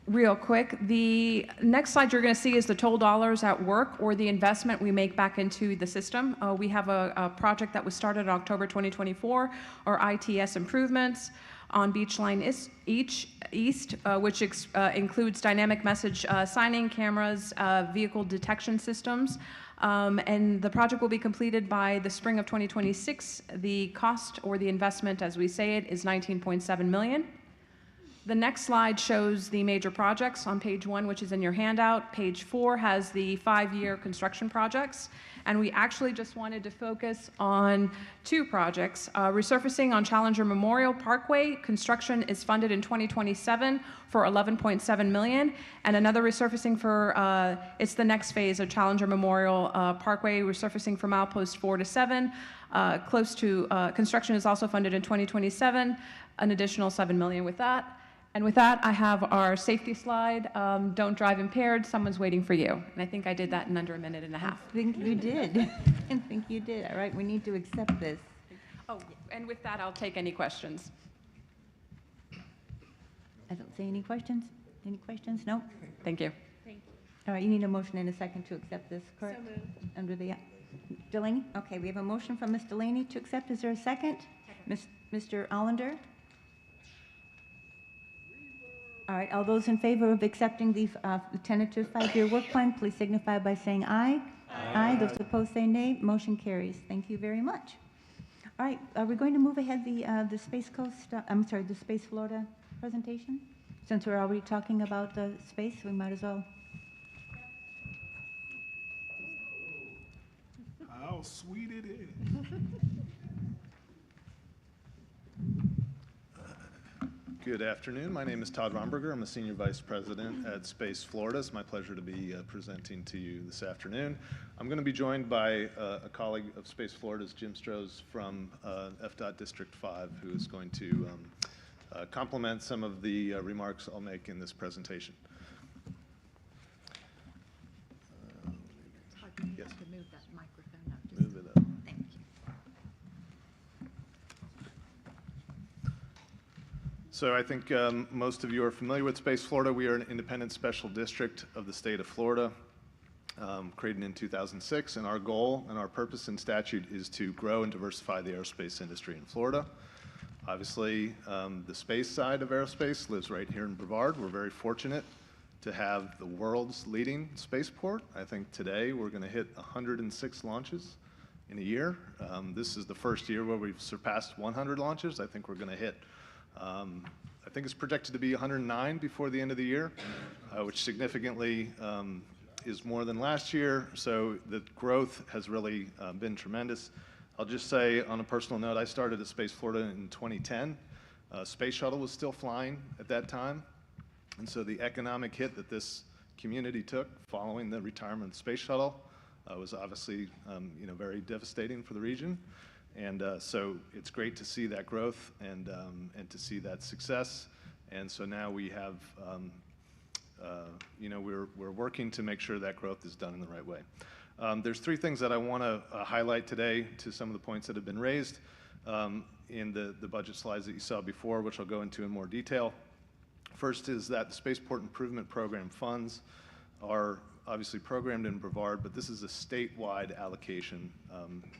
Real quick, the next slide you're going to see is the toll dollars at work, or the investment we make back into the system. We have a project that was started in October 2024, our ITS improvements on Beachline East, which includes dynamic message signing, cameras, vehicle detection systems. And the project will be completed by the spring of 2026. The cost, or the investment as we say it, is $19.7 million. The next slide shows the major projects on page 1, which is in your handout. Page 4 has the 5-year construction projects. And we actually just wanted to focus on 2 projects. Resurfacing on Challenger Memorial Parkway, construction is funded in 2027 for $11.7 million. And another resurfacing for, it's the next phase of Challenger Memorial Parkway, resurfacing from milepost 4 to 7. Construction is also funded in 2027, an additional $7 million with that. And with that, I have our safety slide. Don't drive impaired. Someone's waiting for you. And I think I did that in under a minute and a half. I think you did. I think you did. All right, we need to accept this. Oh, and with that, I'll take any questions. I don't see any questions. Any questions? No? Thank you. Thank you. All right, you need a motion and a second to accept this, correct? So moved. Under the, Delaney? Okay, we have a motion from Ms. Delaney to accept. Is there a second? Mr. Allender? All right, all those in favor of accepting the tentative 5-year work plan, please signify by saying aye. Aye. Those opposed say nay. Motion carries. Thank you very much. All right, are we going to move ahead the Space Coast, the Space Florida presentation? Since we're already talking about the space, we might as well. How sweet it is. Good afternoon. My name is Todd Romberger. I'm a Senior Vice President at Space Florida. It's my pleasure to be presenting to you this afternoon. I'm going to be joined by a colleague of Space Florida's, Jim Strohs from FDOT District 5, who is going to complement some of the remarks I'll make in this presentation. Yes. Move it up. Thank you. So I think most of you are familiar with Space Florida. We are an independent special district of the state of Florida, created in 2006, and our goal and our purpose in statute is to grow and diversify the aerospace industry in Florida. Obviously, the space side of aerospace lives right here in Brevard. We're very fortunate to have the world's leading spaceport. I think today we're going to hit 106 launches in a year. This is the first year where we've surpassed 100 launches. I think we're going to hit, I think it's projected to be 109 before the end of the year, which significantly is more than last year. So the growth has really been tremendous. I'll just say on a personal note, I started at Space Florida in 2010. Space Shuttle was still flying at that time. And so the economic hit that this community took following the retirement of the Space Shuttle was obviously very devastating for the region. And so it's great to see that growth and to see that success. And so now we have, we're working to make sure that growth is done in the right way. There's three things that I want to highlight today to some of the points that have been raised in the budget slides that you saw before, which I'll go into in more detail. First is that the Spaceport Improvement Program funds are obviously programmed in Brevard, but this is a statewide allocation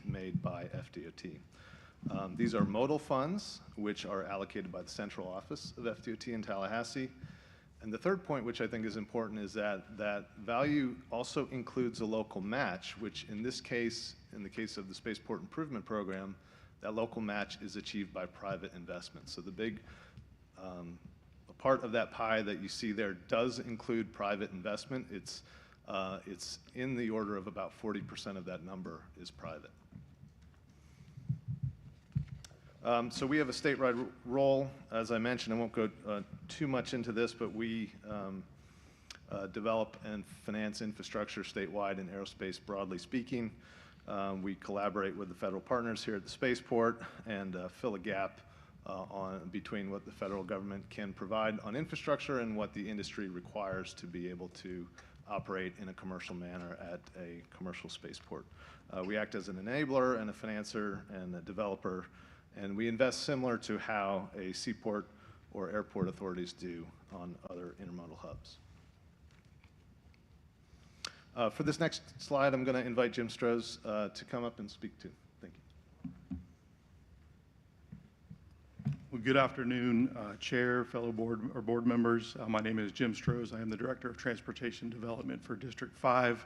made by FDOT. These are modal funds, which are allocated by the central office of FDOT in Tallahassee. And the third point, which I think is important, is that that value also includes a local match, which in this case, in the case of the Spaceport Improvement Program, that local match is achieved by private investment. So the big a part of that pie that you see there does include private investment. It's in the order of about 40% of that number is private. So we have a statewide role. As I mentioned, I won't go too much into this, but we develop and finance infrastructure statewide in aerospace, broadly speaking. We collaborate with the federal partners here at the spaceport and fill a gap between what the federal government can provide on infrastructure and what the industry requires to be able to operate in a commercial manner at a commercial spaceport. We act as an enabler and a financer and a developer, and we invest similar to how a seaport or airport authorities do on other intermodal hubs. For this next slide, I'm going to invite Jim Strohs to come up and speak to. Thank you. Well, good afternoon, Chair, fellow board members. My name is Jim Strohs. I am the Director of Transportation Development for District 5.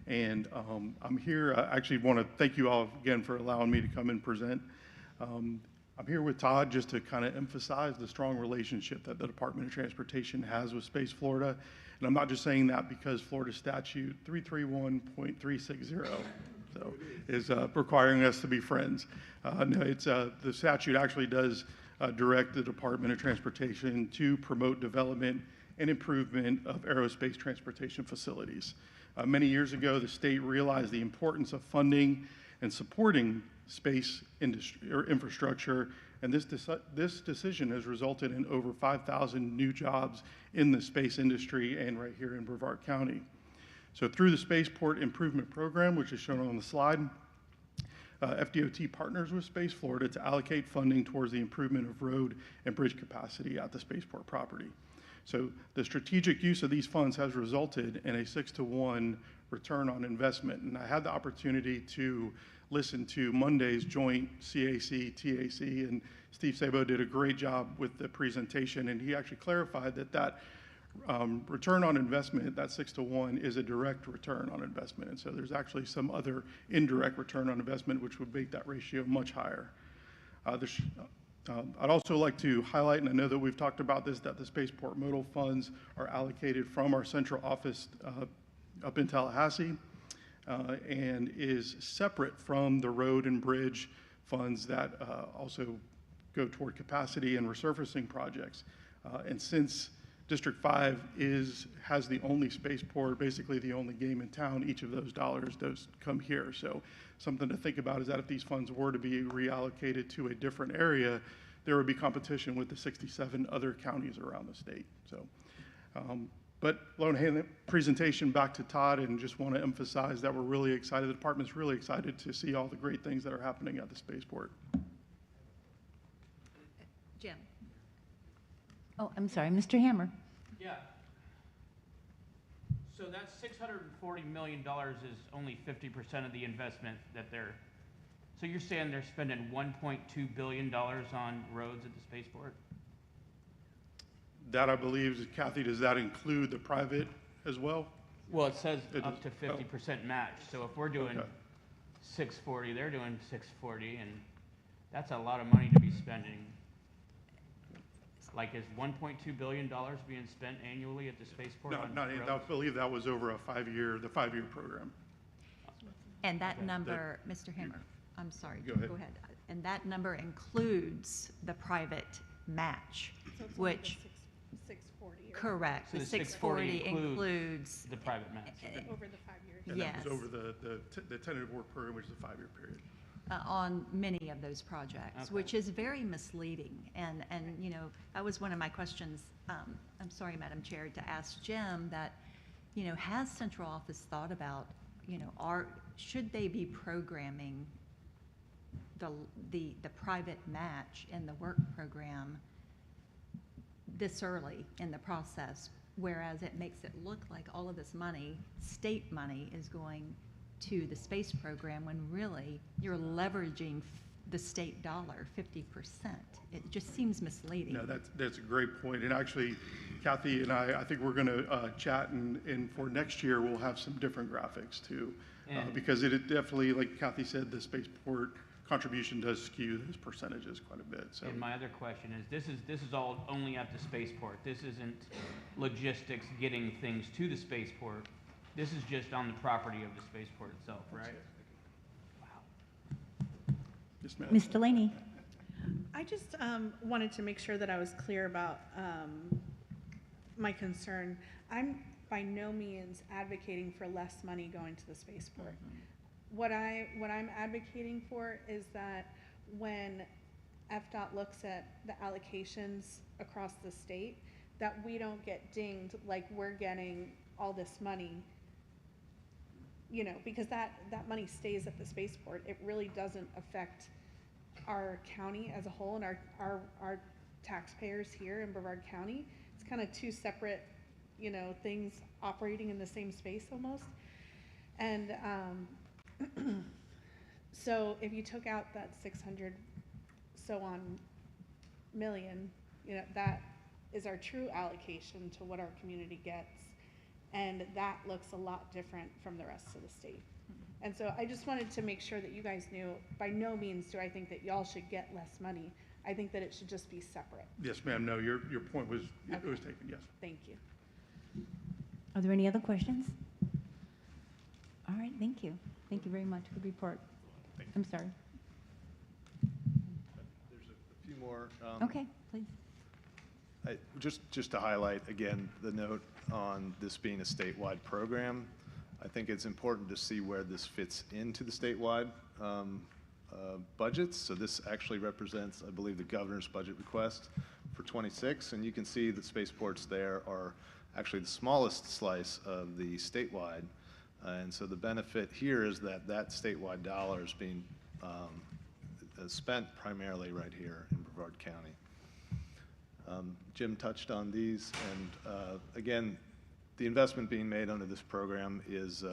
And I'm here, I actually want to thank you all again for allowing me to come and present. I'm here with Todd just to kind of emphasize the strong relationship that the Department of Transportation has with Space Florida. And I'm not just saying that because Florida Statute 331.360 is requiring us to be friends. No, it's the statute actually does direct the Department of Transportation to promote development and improvement of aerospace transportation facilities. Many years ago, the state realized the importance of funding and supporting space industry or infrastructure, and this decision has resulted in over 5,000 new jobs in the space industry and right here in Brevard County. So through the Spaceport Improvement Program, which is shown on the slide, FDOT partners with Space Florida to allocate funding towards the improvement of road and bridge capacity at the spaceport property. So the strategic use of these funds has resulted in a 6-to-1 return on investment. And I had the opportunity to listen to Monday's joint CAC, TAC, and Steve Sabo did a great job with the presentation. And he actually clarified that return on investment, that 6-to-1, is a direct return on investment. And so there's actually some other indirect return on investment, which would make that ratio much higher. I'd also like to highlight, and I know that we've talked about this, that the Spaceport Modal funds are allocated from our central office up in Tallahassee and is separate from the road and bridge funds that also go toward capacity and resurfacing projects. And since District 5 has the only spaceport, basically the only game in town, each of those dollars does come here. So something to think about is that if these funds were to be reallocated to a different area, there would be competition with the 67 other counties around the state. So But loan hand presentation back to Todd, and just want to emphasize that we're really excited. The department's really excited to see all the great things that are happening at the spaceport. Jim? Oh, I'm sorry, Mr. Hammer. Yeah. So that $640 million is only 50% of the investment that they're, so you're saying they're spending $1.2 billion on roads at the spaceport? That, I believe, Kathy, does that include the private as well? Well, it says It up does. to 50% match. So if we're doing Okay. 640, they're doing 640, and that's a lot of money to be spending. Like, is $1.2 billion being spent annually at the spaceport? No, on not, I roads? believe that was over the 5-year program. And that number, Mr. Hammer, I'm sorry. Go ahead. And that number includes the private match, So it's only the which, 640. correct, So the the 640 640 includes, the private match. Over the 5 years. And yes, that was over the tentative work program, which is a 5-year period. on many of those projects, Okay. which is very misleading. And, you know, that was one of my questions, I'm sorry, Madam Chair, to ask Jim that, you know, has central office thought about, you know, should they be programming the private match in the work program this early in the process, whereas it makes it look like all of this money, state money, is going to the space program when really you're leveraging the state dollar 50%. It just seems misleading. No, that's a great point. And actually, Kathy and I think we're going to chat, and for next year, we'll have some different graphics too. And- Because it definitely, like Kathy said, the spaceport contribution does skew those percentages quite a bit. So And my other question is, this is all only at the spaceport. This isn't logistics getting things to the spaceport. This is just on the property of the spaceport itself, right? Yes, ma'am. Ms. Delaney? I just wanted to make sure that I was clear about my concern. I'm by no means advocating for less money going to the spaceport. What I'm advocating for is that when FDOT looks at the allocations across the state, that we don't get dinged like we're getting all this money, you know, because that money stays at the spaceport. It really doesn't affect our county as a whole and our taxpayers here in Brevard County. It's kind of two separate, you know, things operating in the same space almost. And so if you took out that 600 so on million, you know, that is our true allocation to what our community gets. And that looks a lot different from the rest of the state. And so I just wanted to make sure that you guys knew, by no means do I think that y'all should get less money. I think that it should just be separate. Yes, ma'am. No, your point was, it was taken, yes. Thank you. Are there any other questions? All right, thank you. Thank you very much for the report. I'm sorry. There's a few more. Okay, please. Just to highlight again the note on this being a statewide program, I think it's important to see where this fits into the statewide budgets. So this actually represents, I believe, the governor's budget request for 26, and you can see the spaceports there are actually the smallest slice of the statewide. And so the benefit here is that statewide dollar is being spent primarily right here in Brevard County. Jim touched on these, and again, the investment being made under this program is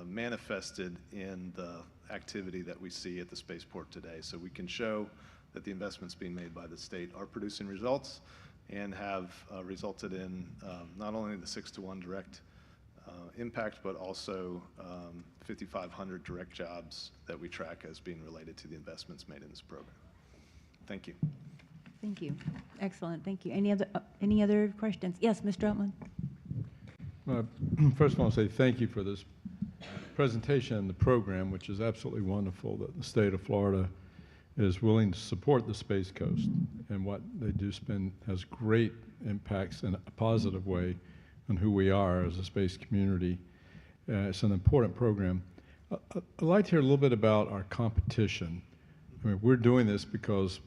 manifested in the activity that we see at the spaceport today. So we can show that the investments being made by the state are producing results and have resulted in not only the 6-to-1 direct impact, but also 5,500 direct jobs that we track as being related to the investments made in this program. Thank you. Thank you. Excellent, thank you. Any other questions? Yes, Mr. Altman? First of all, I want to say thank you for this presentation and the program, which is absolutely wonderful that the state of Florida is willing to support the Space Coast, and what they do spend has great impacts in a positive way on who we are as a space community. It's an important program. I'd like to hear a little bit about our competition. I mean, we're doing this because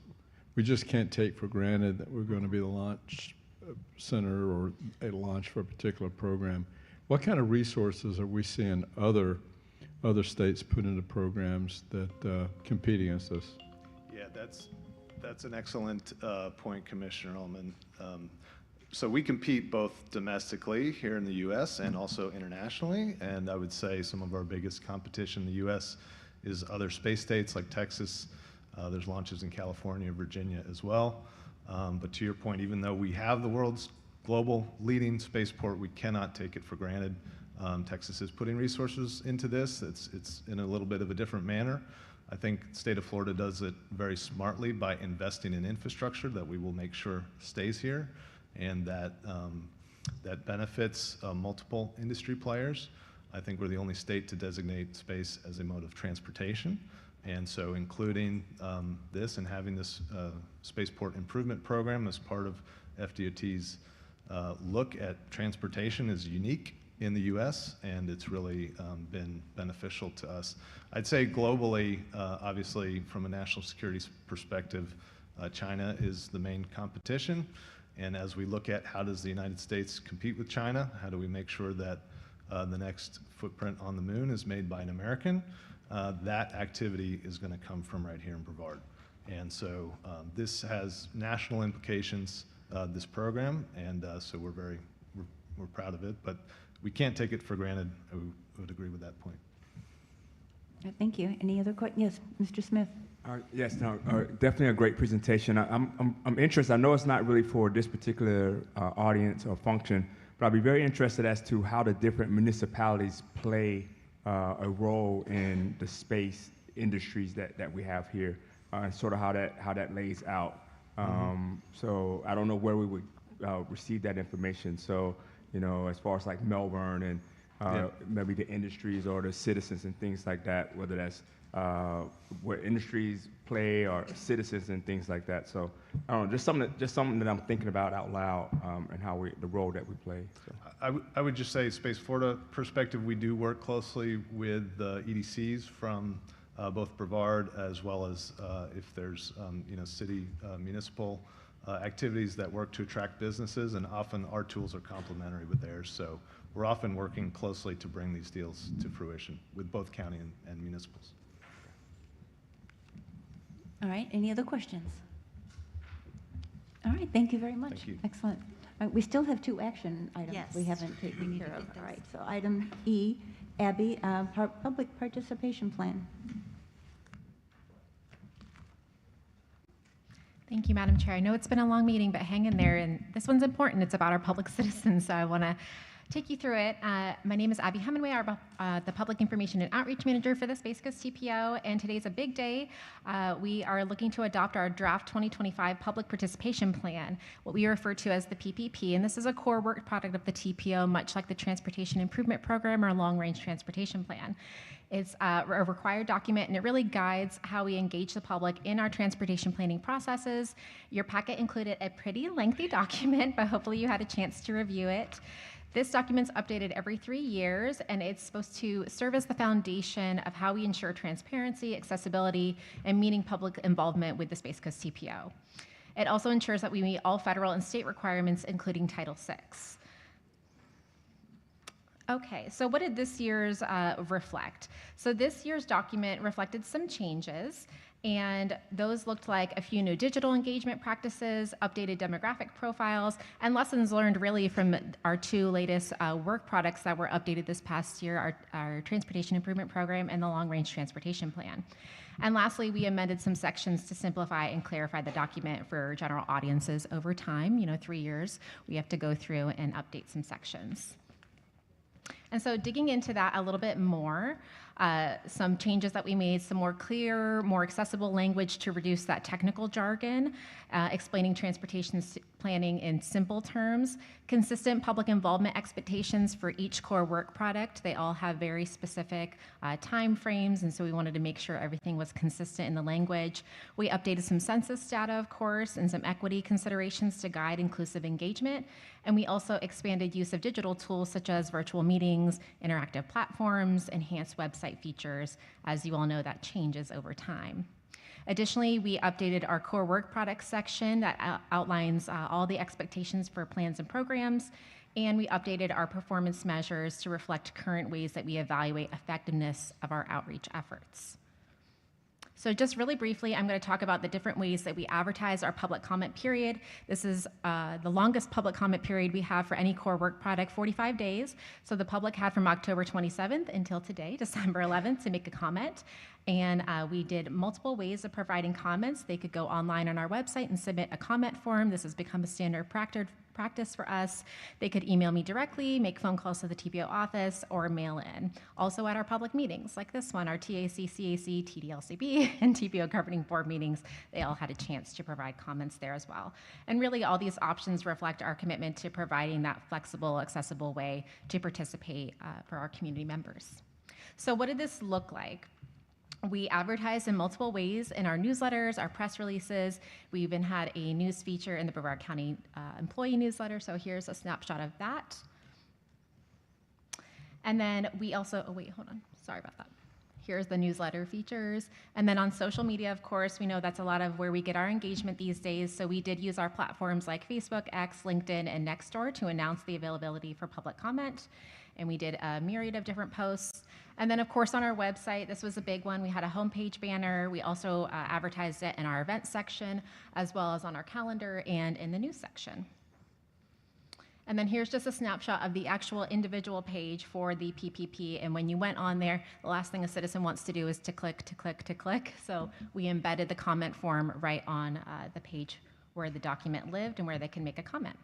we just can't take for granted that we're going to be the launch center or a launch for a particular program, what kind of resources are we seeing other states put into programs that compete against us? Yeah, that's an excellent point, Commissioner Ullman. So we compete both domestically here in the U.S. and also internationally, and I would say some of our biggest competition in the U.S. is other space states like Texas. There's launches in California, Virginia as well. But to your point, even though we have the world's global leading spaceport, we cannot take it for granted. Texas is putting resources into this. It's in a little bit of a different manner. I think the state of Florida does it very smartly by investing in infrastructure that we will make sure stays here and that benefits multiple industry players. I think we're the only state to designate space as a mode of transportation. And so including this and having this spaceport improvement program as part of FDOT's look at transportation is unique in the U.S., and it's really been beneficial to us. I'd say globally, obviously from a national security perspective, China is the main competition. And as we look at how does the United States compete with China, how do we make sure that the next footprint on the moon is made by an American, that activity is going to come from right here in Brevard. And so this has national implications, this program, and so we're proud of it, but we can't take it for granted. I would agree with that point. Thank you. Any other questions? Yes, Mr. Smith. Yes, no, definitely a great presentation. I'm interested. I know it's not really for this particular audience or function, but I'd be very interested as to how the different municipalities play a role in the space industries that we have here, and sort of how that lays out. So I don't know where we would receive that information. So, you know, as far as like Melbourne and maybe the industries or the citizens and things like that, whether that's where industries play or citizens and things like that. So I don't know, just something that I'm thinking about out loud, and how the role that we play. So. I would just say, Space Florida perspective, we do work closely with the EDCs from both Brevard as well as if there's city municipal activities that work to attract businesses, and often our tools are complementary with theirs. So we're often working closely to bring these deals to fruition with both county and municipals. All right, any other questions? All right, thank you very much. Thank you. Excellent. All right, we still have 2 action items Yes. we haven't We taken need care to of. get All those. right, so item E, Abby, public participation plan. Thank you, Madam Chair. I know it's been a long meeting, but hang in there. And this one's important. It's about our public citizens, so I want to take you through it. My name is Abby Hemingway, the Public Information and Outreach Manager for the Space Coast TPO, and today's a big day. We are looking to adopt our draft 2025 Public Participation Plan, what we refer to as the PPP, and this is a core work product of the TPO, much like the Transportation Improvement Program or Long Range Transportation Plan. It's a required document, and it really guides how we engage the public in our transportation planning processes. Your packet included a pretty lengthy document, but hopefully you had a chance to review it. This document's updated every 3 years, and it's supposed to serve as the foundation of how we ensure transparency, accessibility, and meeting public involvement with the Space Coast TPO. It also ensures that we meet all federal and state requirements, including Title VI. Okay, so what did this year's reflect? So this year's document reflected some changes, and those looked like a few new digital engagement practices, updated demographic profiles, and lessons learned really from our 2 latest work products that were updated this past year, our Transportation Improvement Program and the Long Range Transportation Plan. And lastly, we amended some sections to simplify and clarify the document for general audiences over time. 3 years, we have to go through and update some sections. And so digging into that a little bit more, some changes that we made, some more clear, more accessible language to reduce that technical jargon, explaining transportation planning in simple terms, consistent public involvement expectations for each core work product. They all have very specific time frames, and so we wanted to make sure everything was consistent in the language. We updated some census data, of course, and some equity considerations to guide inclusive engagement. And we also expanded use of digital tools such as virtual meetings, interactive platforms, enhanced website features. As you all know, that changes over time. Additionally, we updated our core work products section that outlines all the expectations for plans and programs, and we updated our performance measures to reflect current ways that we evaluate effectiveness of our outreach efforts. So just really briefly, I'm going to talk about the different ways that we advertise our public comment period. This is the longest public comment period we have for any core work product, 45 days. So the public had from October 27th until today, December 11th, to make a comment. And we did multiple ways of providing comments. They could go online on our website and submit a comment form. This has become a standard practice for us. They could email me directly, make phone calls to the TPO office, or mail in. Also at our public meetings, like this one, our TAC, CAC, TDLCB, and TPO governing board meetings, they all had a chance to provide comments there as well. And really, all these options reflect our commitment to providing that flexible, accessible way to participate for our community members. So what did this look like? We advertise in multiple ways in our newsletters, our press releases. We even had a news feature in the Brevard County employee newsletter, so here's a snapshot of that. And then we also, oh wait, hold on, sorry about that. Here's the newsletter features. And then on social media, of course, we know that's a lot of where we get our engagement these days, so we did use our platforms like Facebook, X, LinkedIn, and Nextdoor to announce the availability for public comment. And we did a myriad of different posts. And then, of course, on our website, this was a big one. We had a homepage banner. We also advertised it in our events section, as well as on our calendar and in the news section. And then here's just a snapshot of the actual individual page for the PPP. And when you went on there, the last thing a citizen wants to do is to click, to click, to click. So we embedded the comment form right on the page where the document lived and where they can make a comment.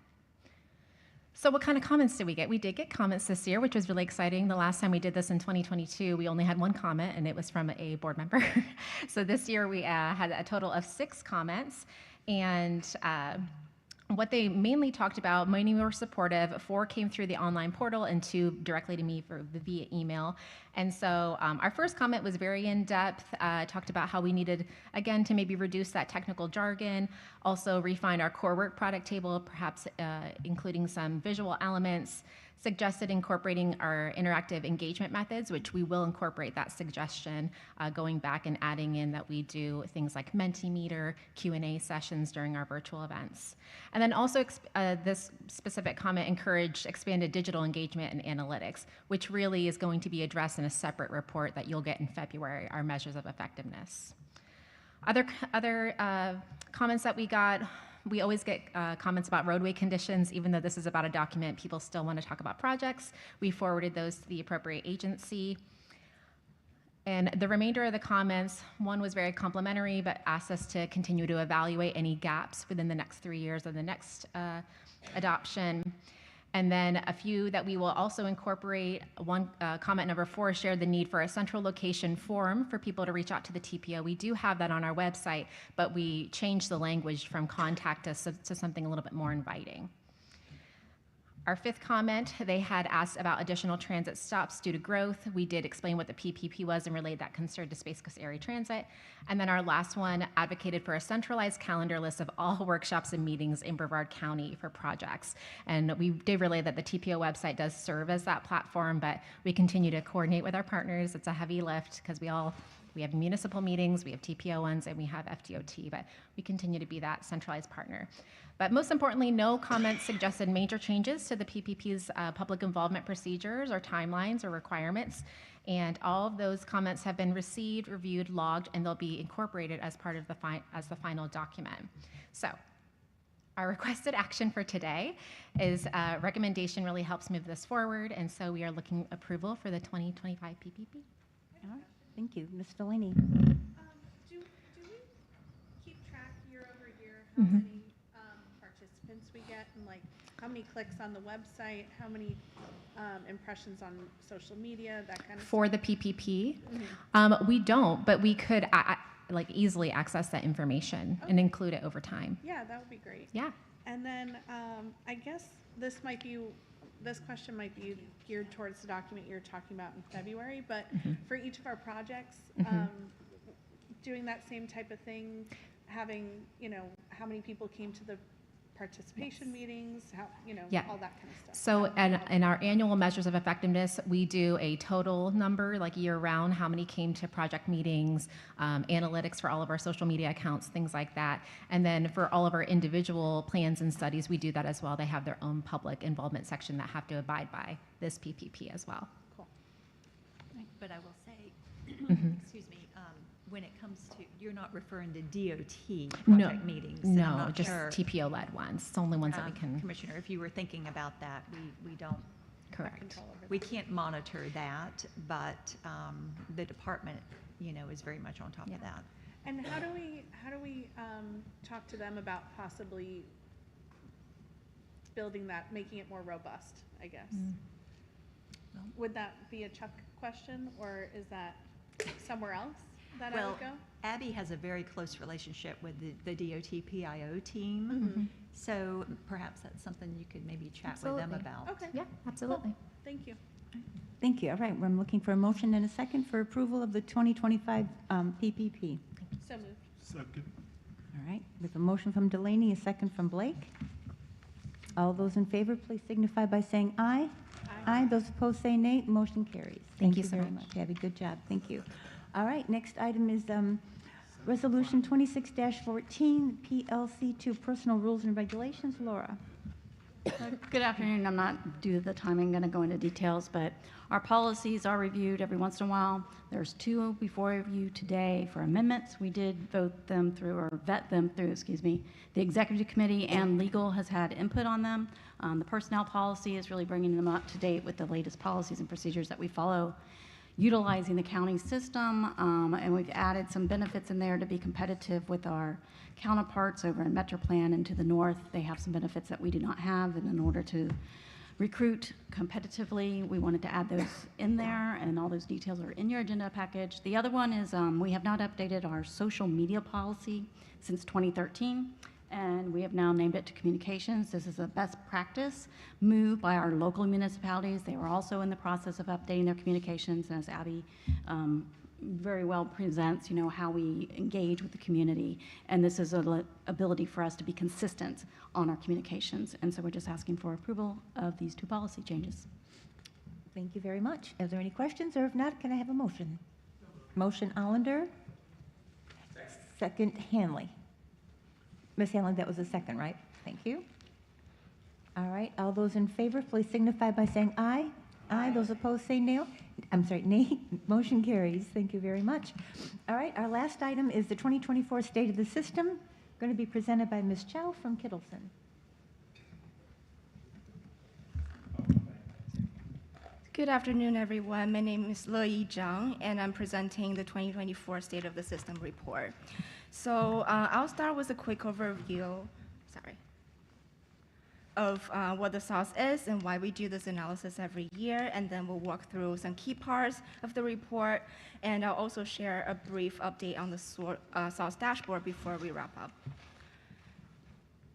So what kind of comments did we get? We did get comments this year, which was really exciting. The last time we did this in 2022, we only had one comment, and it was from a board member. So this year we had a total of 6 comments, and what they mainly talked about, many were supportive. 4 came through the online portal, and 2 directly to me via email. And so our first comment was very in-depth, talked about how we needed, again, to maybe reduce that technical jargon, also refine our core work product table, perhaps including some visual elements, suggested incorporating our interactive engagement methods, which we will incorporate that suggestion, going back and adding in that we do things like Mentimeter, Q&A sessions during our virtual events. And then also this specific comment encouraged expanded digital engagement and analytics, which really is going to be addressed in a separate report that you'll get in February, our measures of effectiveness. Other comments that we got, we always get comments about roadway conditions. Even though this is about a document, people still want to talk about projects. We forwarded those to the appropriate agency. And the remainder of the comments, one was very complimentary, but asked us to continue to evaluate any gaps within the next 3 years of the next adoption. And then a few that we will also incorporate. One comment number 4 shared the need for a central location form for people to reach out to the TPO. We do have that on our website, but we changed the language from contact us to something a little bit more inviting. Our 5th comment, they had asked about additional transit stops due to growth. We did explain what the PPP was and relayed that concern to Space Coast Area Transit. And then our last one advocated for a centralized calendar list of all workshops and meetings in Brevard County for projects. And we did relay that the TPO website does serve as that platform, but we continue to coordinate with our partners. It's a heavy lift because we have municipal meetings, we have TPO ones, and we have FDOT, but we continue to be that centralized partner. But most importantly, no comments suggested major changes to the PPP's public involvement procedures or timelines or requirements. And all of those comments have been received, reviewed, logged, and they'll be incorporated as part of the final document. So our requested action for today is recommendation really helps move this forward. And so we are looking approval for the 2025 PPP. All right. Thank you. Ms. Delaney. Do we keep track year over year how many participants we get, and like how many clicks on the website, how many impressions on social media, that kind of For stuff? the PPP, Mm-hmm. we don't, but we could like easily access that information and include it over time. Yeah, that would be great. Yeah. And then I guess this question might be geared towards the document you're talking about in February, but for each of our projects, doing that same type of thing, having, how many people came to the participation meetings, how, Yeah. all that kind of stuff. So in our annual measures of effectiveness, we do a total number, like year round, how many came to project meetings, analytics for all of our social media accounts, things like that. And then for all of our individual plans and studies, we do that as well. They have their own public involvement section that have to abide by this PPP as well. Cool. But I will say, Mhm. excuse me, when it comes to, you're not referring to DOT No, project meetings. and I'm no, not just sure, TPO-led ones. It's the only ones that we can. Commissioner, if you were thinking about that, we don't. Correct. We can't monitor that, but the department, is very much on top of that. And how do we talk to them about possibly building that, making it more robust, I guess? Would that be a Chuck question, or is that somewhere else that I would go? Abby has a very close relationship with the DOT PIO team, Mhm. so perhaps that's something you could maybe chat with them Absolutely. about. Okay. Yeah, absolutely. Thank you. Thank you. All right, I'm looking for a motion and a second for approval of the 2025 PPP. So moved. Second. All right, we have a motion from Delaney, a second from Blake. All those in favor, please signify by saying aye. Aye. Those opposed say nay. Motion carries. Thank you so very much. Abby. Good job. Thank you. All right, next item is Resolution 26-14, PLC2, Personal Rules and Regulations. Laura. Good afternoon. I'm not, due to the timing, going to go into details, but our policies are reviewed every once in a while. There's two before you today for amendments. We did vote them through, or vet them through, excuse me. The executive committee and legal has had input on them. The personnel policy is really bringing them up to date with the latest policies and procedures that we follow, utilizing the county system, and we've added some benefits in there to be competitive with our counterparts over in Metroplan and to the north. They have some benefits that we do not have, and in order to recruit competitively, we wanted to add those in there, and all those details are in your agenda package. The other one is we have not updated our social media policy since 2013. And we have now named it to communications. This is a best practice move by our local municipalities. They were also in the process of updating their communications, and as Abby very well presents, how we engage with the community. And this is an ability for us to be consistent on our communications. And so we're just asking for approval of these two policy changes. Thank you very much. Are there any questions, or if not, can I have a motion? Motion Allender. Second Hanley. Ms. Hanley, that was a second, right? Thank you. All right, all those in favor, please signify by saying aye. Aye. Those opposed say nay. I'm sorry, nay. Motion carries. Thank you very much. All right, our last item is the 2024 State of the System, going to be presented by Ms. Chow from Kittleson. Good afternoon, everyone. My name is Le Zhang, and I'm presenting the 2024 State of the System report. So I'll start with a quick overview, of what the SOS is and why we do this analysis every year, and then we'll walk through some key parts of the report, and I'll also share a brief update on the SOS dashboard before we wrap up.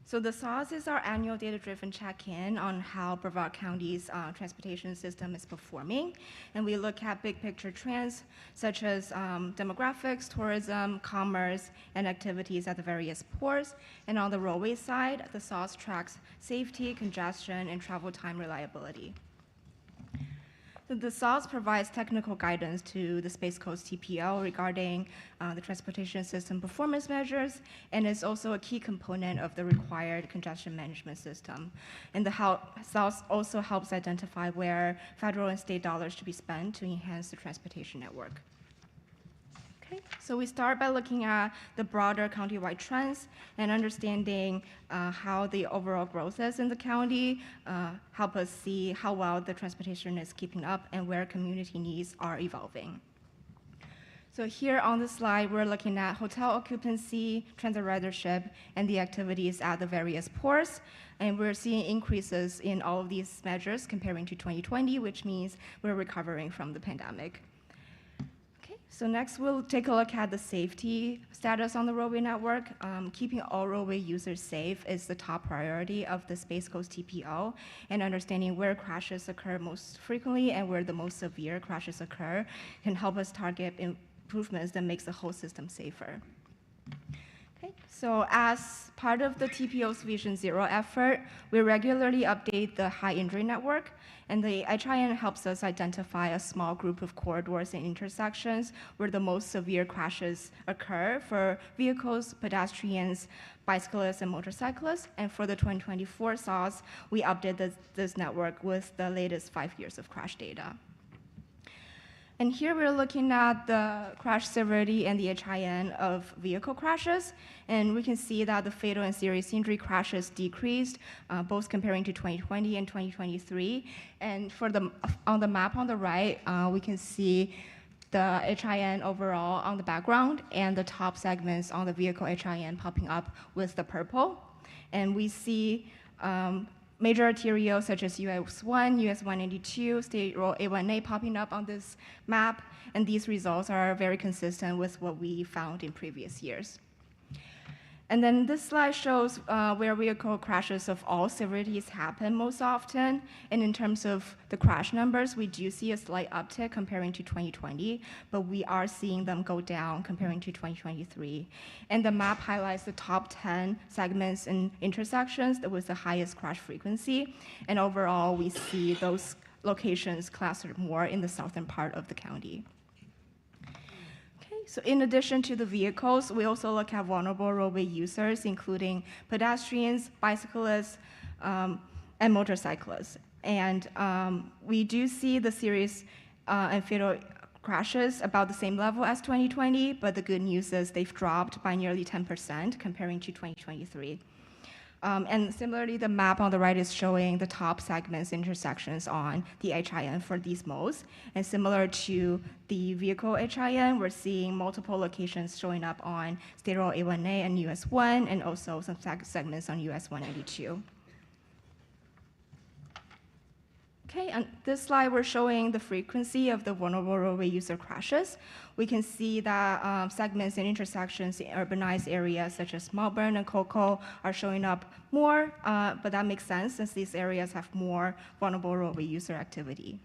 So the SOS is our annual data-driven check-in on how Brevard County's transportation system is performing. And we look at big picture trends such as demographics, tourism, commerce, and activities at the various ports. And on the roadway side, the SOS tracks safety, congestion, and travel time reliability. So the SOS provides technical guidance to the Space Coast TPO regarding the transportation system performance measures, and is also a key component of the required congestion management system. And the SOS also helps identify where federal and state dollars should be spent to enhance the transportation network. Okay, so we start by looking at the broader countywide trends and understanding how the overall growth is in the county, help us see how well the transportation is keeping up and where community needs are evolving. So here on the slide, we're looking at hotel occupancy, transit ridership, and the activities at the various ports. And we're seeing increases in all of these measures comparing to 2020, which means we're recovering from the pandemic. So next, we'll take a look at the safety status on the roadway network. Keeping all roadway users safe is the top priority of the Space Coast TPO, and understanding where crashes occur most frequently and where the most severe crashes occur can help us target improvements that makes the whole system safer. Okay, So as part of the TPO's Vision Zero effort, we regularly update the high injury network, and the HIN helps us identify a small group of corridors and intersections where the most severe crashes occur for vehicles, pedestrians, bicyclists, and motorcyclists. And for the 2024 SOS, we updated this network with the latest 5 years of crash data. And here we're looking at the crash severity and the HIN of vehicle crashes. And we can see that the fatal and serious injury crashes decreased, both comparing to 2020 and 2023. And on the map on the right, we can see the HIN overall on the background and the top segments on the vehicle HIN popping up with the purple. And we see major arterials such as US 1, US 182, State Road A1A popping up on this map, and these results are very consistent with what we found in previous years. And then this slide shows where vehicle crashes of all severities happen most often. And in terms of the crash numbers, we do see a slight uptick comparing to 2020, but we are seeing them go down comparing to 2023. And the map highlights the top 10 segments and intersections with the highest crash frequency. And overall, we see those locations clustered more in the southern part of the county. So in addition to the vehicles, we also look at vulnerable roadway users, including pedestrians, bicyclists, and motorcyclists. And we do see the serious and fatal crashes about the same level as 2020, but the good news is they've dropped by nearly 10% comparing to 2023. And similarly, the map on the right is showing the top segments intersections on the HIN for these modes. And similar to the vehicle HIN, we're seeing multiple locations showing up on State Road A1A and US 1, and also some segments on US 182. Okay, on this slide, we're showing the frequency of the vulnerable roadway user crashes. We can see that segments and intersections in urbanized areas such as Melbourne and Coco are showing up more, but that makes sense since these areas have more vulnerable roadway user activity.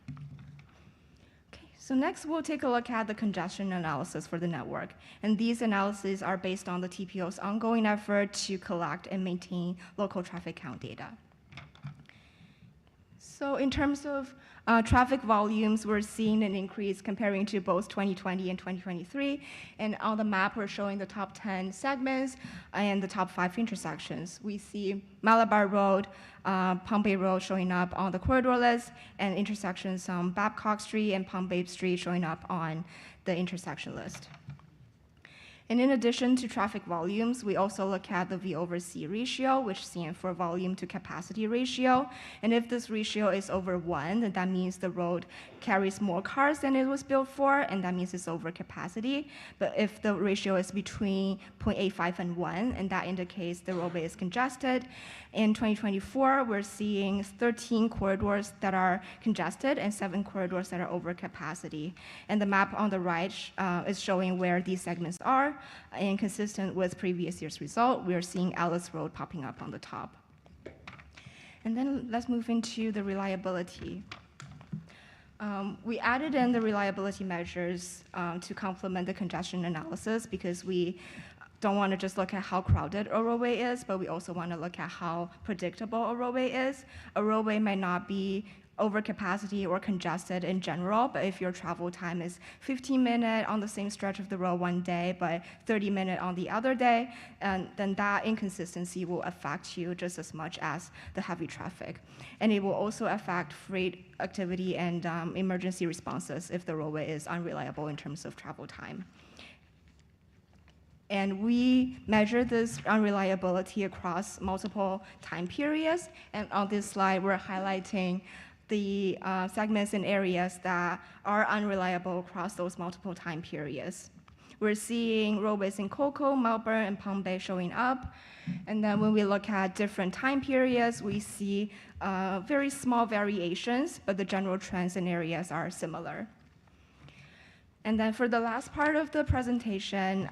Okay, so next we'll take a look at the congestion analysis for the network. And these analyses are based on the TPO's ongoing effort to collect and maintain local traffic count data. So in terms of traffic volumes, we're seeing an increase comparing to both 2020 and 2023. And on the map, we're showing the top 10 segments and the top 5 intersections. We see Malabar Road, Palm Bay Road showing up on the corridor list, and intersections on Babcock Street and Palm Bay Street showing up on the intersection list. And in addition to traffic volumes, we also look at the V over C ratio, which stands for volume to capacity ratio. And if this ratio is over 1, then that means the road carries more cars than it was built for, and that means it's over capacity. But if the ratio is between 0.85 and 1, and that indicates the roadway is congested. In 2024, we're seeing 13 corridors that are congested and 7 corridors that are over capacity. And the map on the right is showing where these segments are. And consistent with previous year's result, we are seeing Alice Road popping up on the top. And then let's move into the reliability. We added in the reliability measures to complement the congestion analysis because we don't want to just look at how crowded a roadway is, but we also want to look at how predictable a roadway is. A roadway might not be over capacity or congested in general, but if your travel time is 15 minutes on the same stretch of the road one day, but 30 minutes on the other day, and then that inconsistency will affect you just as much as the heavy traffic. And it will also affect freight activity and emergency responses if the roadway is unreliable in terms of travel time. And we measure this unreliability across multiple time periods. And on this slide, we're highlighting the segments and areas that are unreliable across those multiple time periods. We're seeing roadways in Coco, Melbourne, and Palm Bay showing up. And then when we look at different time periods, we see very small variations, but the general trends and areas are similar. And then for the last part of the presentation,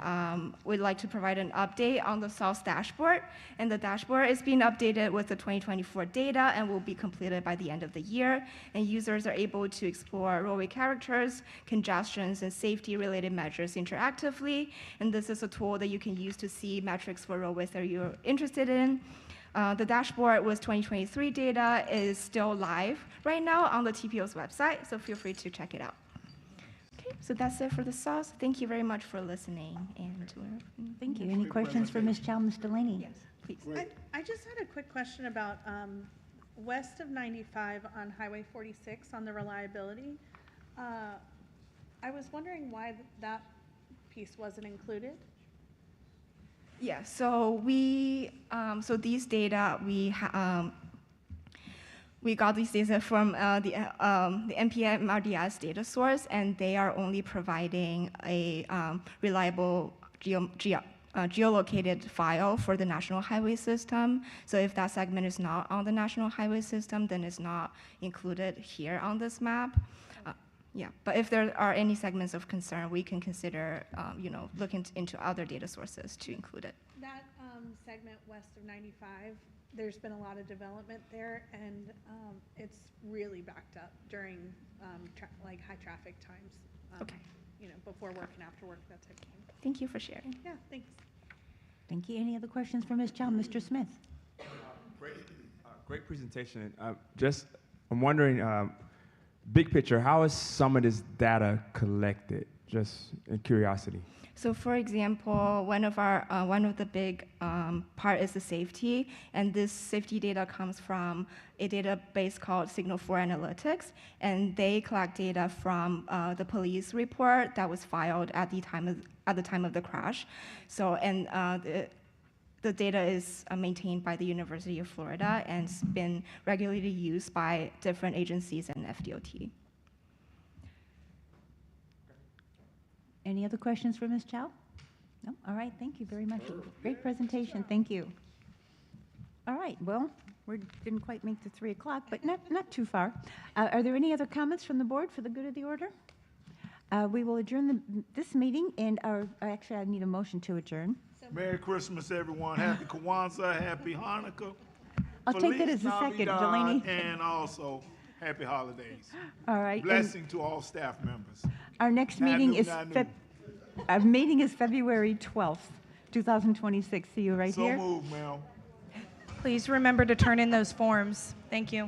we'd like to provide an update on the SOS dashboard. And the dashboard is being updated with the 2024 data and will be completed by the end of the year. And users are able to explore roadway characters, congestions, and safety-related measures interactively. And this is a tool that you can use to see metrics for roadways that you're interested in. The dashboard with 2023 data is still live right now on the TPO's website, so feel free to check it out. Okay, so that's it for the SOS. Thank you very much for listening. And Thank you. Any questions for Ms. Chow, Ms. Delaney? Yes, please. I just had a quick question about west of 95 on Highway 46 on the reliability. I was wondering why that piece wasn't included. Yeah, so so these data, we got these data from the NPM RDS data source, and they are only providing a reliable geolocated file for the national highway system. So if that segment is not on the national highway system, then it's not included here on this map. Yeah, but if there are any segments of concern, we can consider, looking into other data sources to include it. That segment west of 95, there's been a lot of development there, and it's really backed up during like high traffic times. Okay. Before work and after work, that type of thing. Thank you for sharing. Yeah, thanks. Thank you. Any other questions for Ms. Chow? Mr. Smith? Great presentation. I'm wondering, big picture, how is some of this data collected? Just in curiosity. So, for example, one of the big part is the safety, and this safety data comes from a database called Signal 4 Analytics, and they collect data from the police report that was filed at the time of the crash. So, and the data is maintained by the University of Florida and it's been regularly used by different agencies and FDOT. Any other questions for Ms. Chow? No? All right, thank you very much. Great presentation, thank you. All right, well, we didn't quite make the 3 o'clock, but not too far. Are there any other comments from the board for the good of the order? We will adjourn this meeting, and actually, I need a motion to adjourn. Merry Christmas, everyone. Happy Kwanzaa, happy Hanukkah. I'll take that as a second, Delaney. And also, happy holidays. All right. Blessing to all staff members. Our next meeting is February 12th, 2026. See you right here. So move, Mel. Please remember to turn in those forms. Thank you.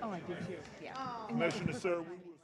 Oh, I did too. Yeah. Commissioner, sir, we will